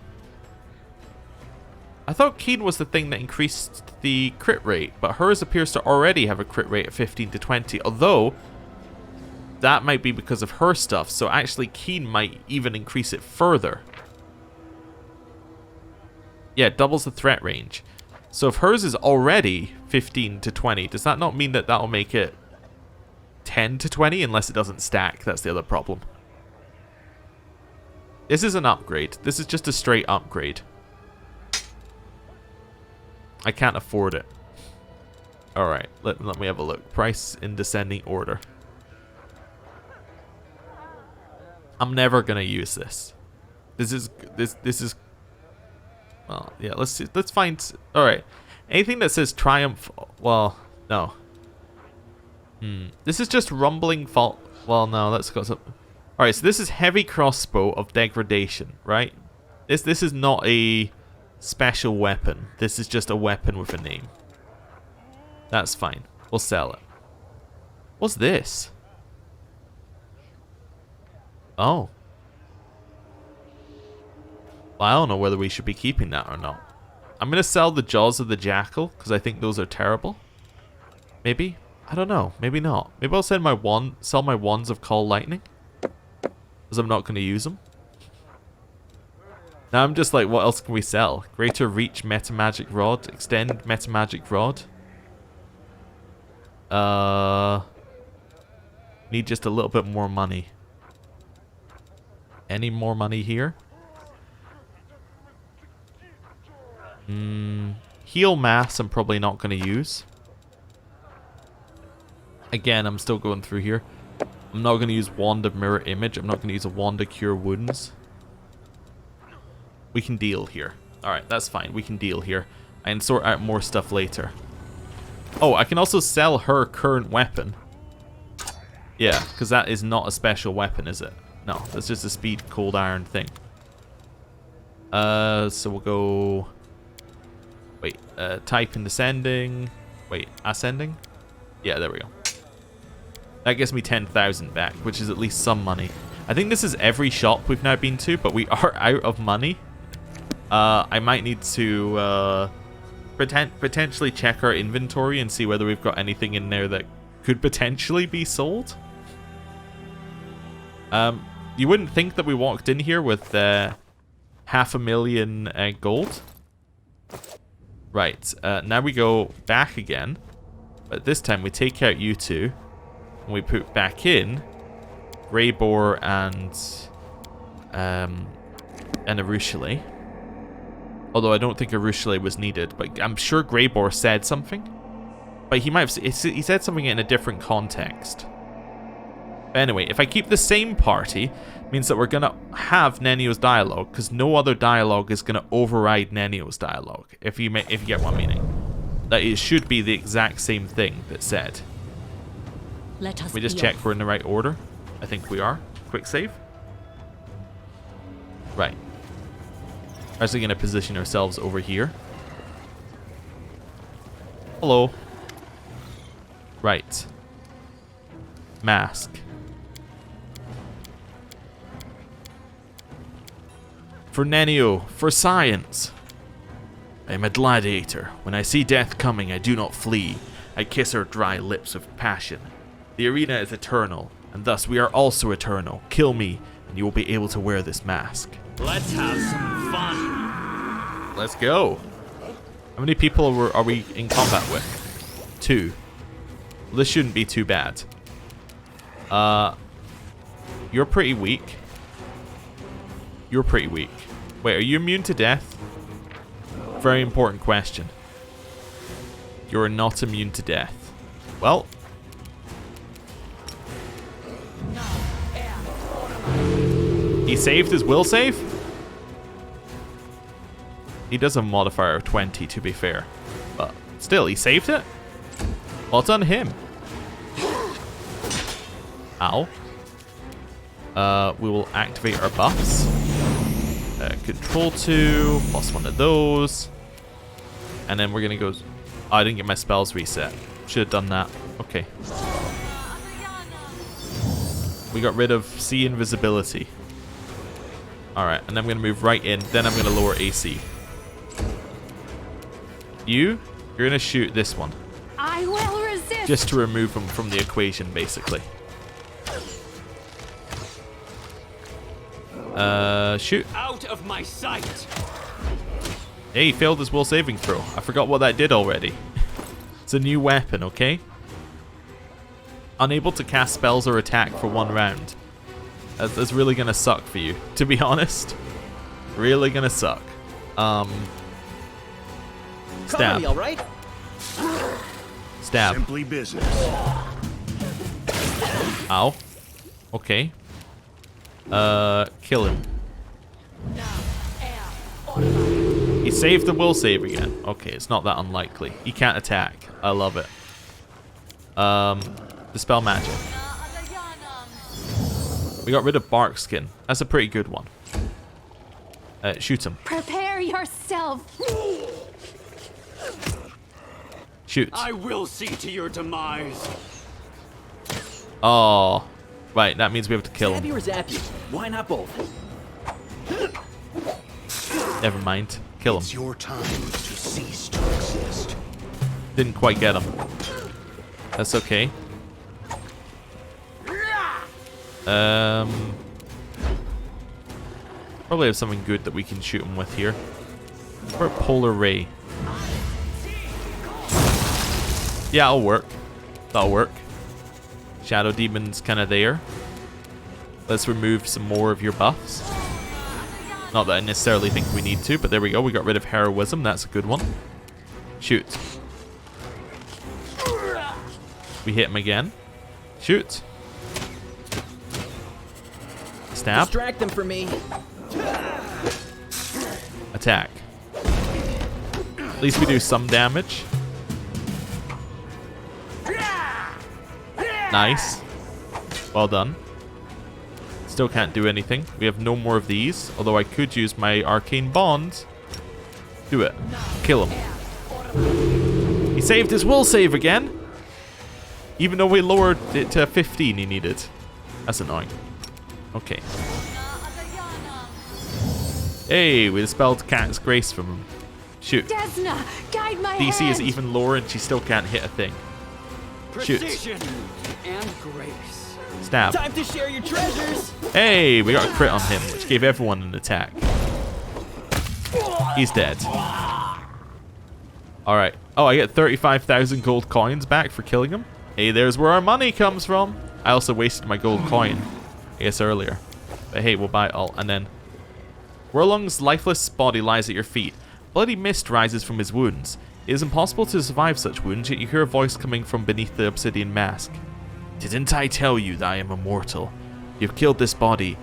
I thought keen was the thing that increased the crit rate. But hers appears to already have a crit rate of 15 to 20. Although... that might be because of her stuff, so actually keen might even increase it further. Yeah, it doubles the threat range. So if hers is already 15 to 20, does that not mean that that'll make it 10 to 20 unless it doesn't stack. That's the other problem. This is an upgrade. This is just a straight upgrade. I can't afford it. Alright, let me have a look. Price in descending order. I'm never gonna use this. This is well, yeah, let's find. Alright. Anything that says triumph, well, no. This is just rumbling fault. Well, no, that's got some. Alright, so this is heavy crossbow of degradation, right? This is not a special weapon. This is just a weapon with a name. That's fine. We'll sell it. What's this? Oh. Well, I don't know whether we should be keeping that or not. I'm going to sell the jaws of the Jackal, because I think those are terrible. Maybe? I don't know. Maybe not. Maybe I'll sell my wands of Call Lightning, because I'm not going to use them. Now I'm just like, what else can we sell? Greater Reach Metamagic Rod. Extend Metamagic Rod. Need just a little bit more money. Any more money here? Heal Mass I'm probably not going to use. Again, I'm still going through here. I'm not going to use Wand of Mirror Image. I'm not going to use a Wand of Cure Wounds. We can deal here. Alright, that's fine. We can deal here. I can sort out more stuff later. Oh, I can also sell her current weapon. Yeah, because that is not a special weapon, is it? No, that's just a speed cold iron thing. So we'll go... Wait, type in descending. Wait, ascending? Yeah, there we go. That gives me 10,000 back, which is at least some money. I think this is every shop we've now been to, but we are out of money. I might need to potentially check our inventory and see whether we've got anything in there that could potentially be sold. You wouldn't think that we walked in here with 500,000 gold. Right, now we go back again. But this time we take out you two. And we put back in Greyboar and Areelu. Although I don't think Areelu was needed, but I'm sure Greyboar said something. But he might have, he said something in a different context. But anyway, if I keep the same party, it means that we're gonna have Nenio's dialogue, because no other dialogue is gonna override Nenio's dialogue. If you get what I'm meaning, that it should be the exact same thing that's said. Let us We just check we're in the right order. I think we are. Quick save. Right. We're actually going to position ourselves over here. Hello. Right. Mask. For Nenio, for science. I am a gladiator. When I see death coming, I do not flee. I kiss her dry lips with passion. The arena is eternal, and thus we are also eternal. Kill me, and you will be able to wear this mask. Let's have some fun. Let's go. How many people are we in combat with? 2. Well, this shouldn't be too bad. You're pretty weak. You're pretty weak. Wait, are you immune to death? Very important question. You're not immune to death. Well... He saved his will save? He does a modifier of 20, to be fair. But still, he saved it? Well done him. Ow. We will activate our buffs. Control 2, plus one of those. And then we're going to go... Oh, I didn't get my spells reset. Should have done that. Okay. We got rid of sea invisibility. Alright, and I'm going to move right in. Then I'm going to lower AC. You're going to shoot this one. I will resist. Just to remove him from the equation, basically. Shoot. Out of my sight. Hey, he failed his will saving throw. I forgot what that did already. It's a new weapon, okay? unable to cast spells or attack for 1 round. That's really gonna suck for you, to be honest. Really gonna suck. Stab. Me, all right? Stab. Simply business. Ow. Okay. Kill him. He saved the will save again. Okay, it's not that unlikely. He can't attack. I love it. Dispel magic. We got rid of bark skin. That's a pretty good one. Shoot him. Prepare yourself. Shoot. I will see to your demise. Oh. Right, that means we have to kill Stab him. you or zap you? Why not both? Never mind. Kill him. It's your time to cease to exist. Didn't quite get him. That's okay. Probably have something good that we can shoot him with here. Or polar ray. Yeah, it'll work. That'll work. Shadow demon's kind of there. Let's remove some more of your buffs. Not that I necessarily think we need to, but there we go. We got rid of heroism. That's a good one. Shoot. We hit him again. Shoot. Stab. Distract them for me. Attack. At least we do some damage. Nice. Well done. Still can't do anything. We have no more of these, although I could use my arcane bond. Do it. Kill him. He saved his will save again. Even though we lowered it to 15 he needed. That's annoying. Okay. Hey, we dispelled Cat's Grace from him. Shoot. Desna, guide my DC hand. is even lower and she still can't hit a thing. Shoot. Precision and grace. Stab. Time to share your treasures. Hey, we got a crit on him, which gave everyone an attack. He's dead. Alright. Oh, I get 35,000 gold coins back for killing him. Hey, there's where our money comes from. I also wasted my gold coin, I guess, earlier. But hey, we'll buy it all. And then Worldwound's lifeless body lies at your feet. Bloody mist rises from his wounds. It is impossible to survive such wounds, yet you hear a voice coming from beneath the obsidian mask. Didn't I tell you that I am immortal? You've killed this body,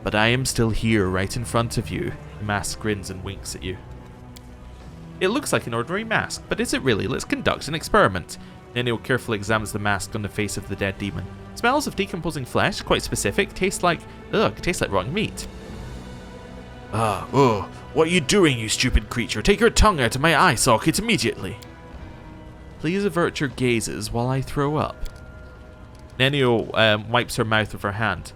but I am still here right in front of you. The mask grins and winks at you. It looks like an ordinary mask, but is it really? Let's conduct an experiment. Nenio carefully examines the mask on the face of the dead demon. Smells of decomposing flesh, quite specific, tastes like rotten meat. What are you doing, you stupid creature? Take your tongue out of my eye socket immediately. Please avert your gazes while I throw up. Nenio wipes her mouth with her hand.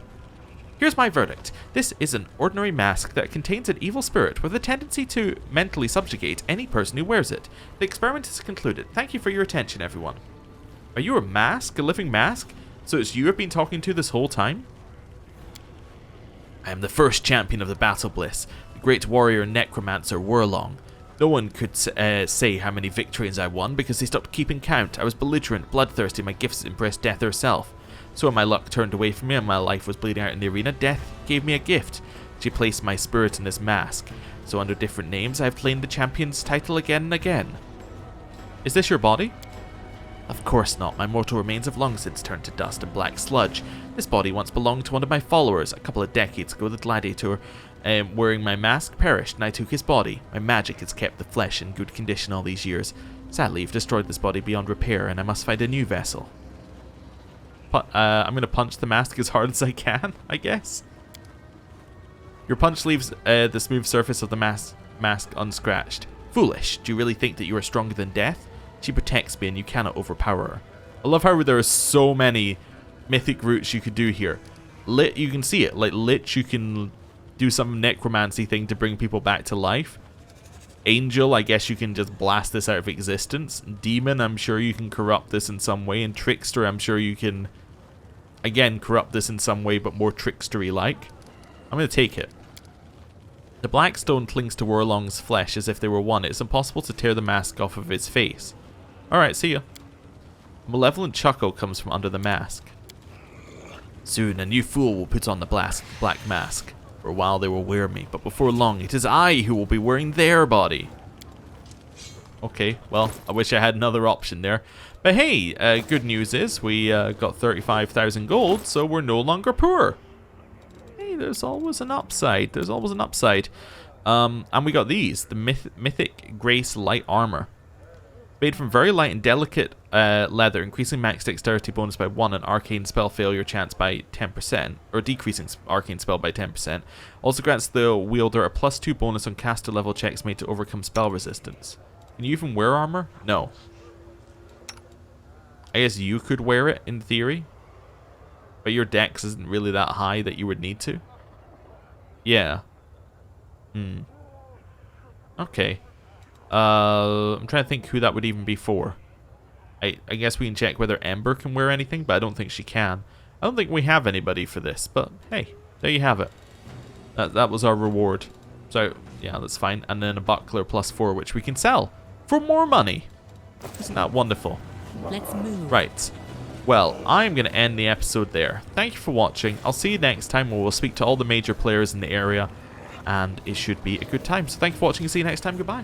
Here's my verdict. This is an ordinary mask that contains an evil spirit with a tendency to mentally subjugate any person who wears it. The experiment is concluded. Thank you for your attention, everyone. Are you a mask? A living mask? So it's you I've been talking to this whole time? I am the first champion of the Battle Bliss, the great warrior necromancer Worldwound. No one could say how many victories I won because they stopped keeping count. I was belligerent, bloodthirsty, my gifts impressed death herself. So when my luck turned away from me and my life was bleeding out in the arena, death gave me a gift. She placed my spirit in this mask. So under different names, I have claimed the champion's title again and again. Is this your body? Of course not. My mortal remains have long since turned to dust and black sludge. This body once belonged to one of my followers. A couple of decades ago, the Gladiator, wearing my mask, perished, and I took his body. My magic has kept the flesh in good condition all these years. Sadly, you've destroyed this body beyond repair, and I must find a new vessel. I'm going to punch the mask as hard as I can, I guess. Your punch leaves the smooth surface of the mask unscratched. Foolish. Do you really think that you are stronger than death? She protects me and you cannot overpower her. I love how there are so many mythic routes you could do here. Lit, you can see it. Like Lich, you can do some necromancy thing to bring people back to life. Angel, I guess you can just blast this out of existence. Demon, I'm sure you can corrupt this in some way. And Trickster, I'm sure you can, again, corrupt this in some way, but more trickstery-like. I'm going to take it. The black stone clings to Worldwound's flesh as if they were one. It's impossible to tear the mask off of its face. Alright, see ya. A malevolent chuckle comes from under the mask. Soon a new fool will put on the black mask. For a while they will wear me, but before long it is I who will be wearing their body. Okay, well, I wish I had another option there. But hey, good news is we got 35,000 gold, so we're no longer poor. Hey, there's always an upside. There's always an upside. And we got these, the Mythic Grace Light Armor. Made from very light and delicate leather, increasing max dexterity bonus by 1 and arcane spell failure chance by 10%, or decreasing arcane spell by 10%. Also grants the wielder a +2 bonus on caster level checks made to overcome spell resistance. Can you even wear armor? No. I guess you could wear it in theory, but your dex isn't really that high that you would need to. Yeah. Okay. I'm trying to think who that would even be for. I guess we can check whether Ember can wear anything, but I don't think she can. I don't think we have anybody for this, but hey, there you have it. That was our reward. So, yeah, that's fine. And then a buckler +4, which we can sell for more money. Isn't that wonderful? Let's move. Right. Well, I'm going to end the episode there. Thank you for watching. I'll see you next time where we'll speak to all the major players in the area, and it should be a good time. So thank you for watching and see you next time. Goodbye.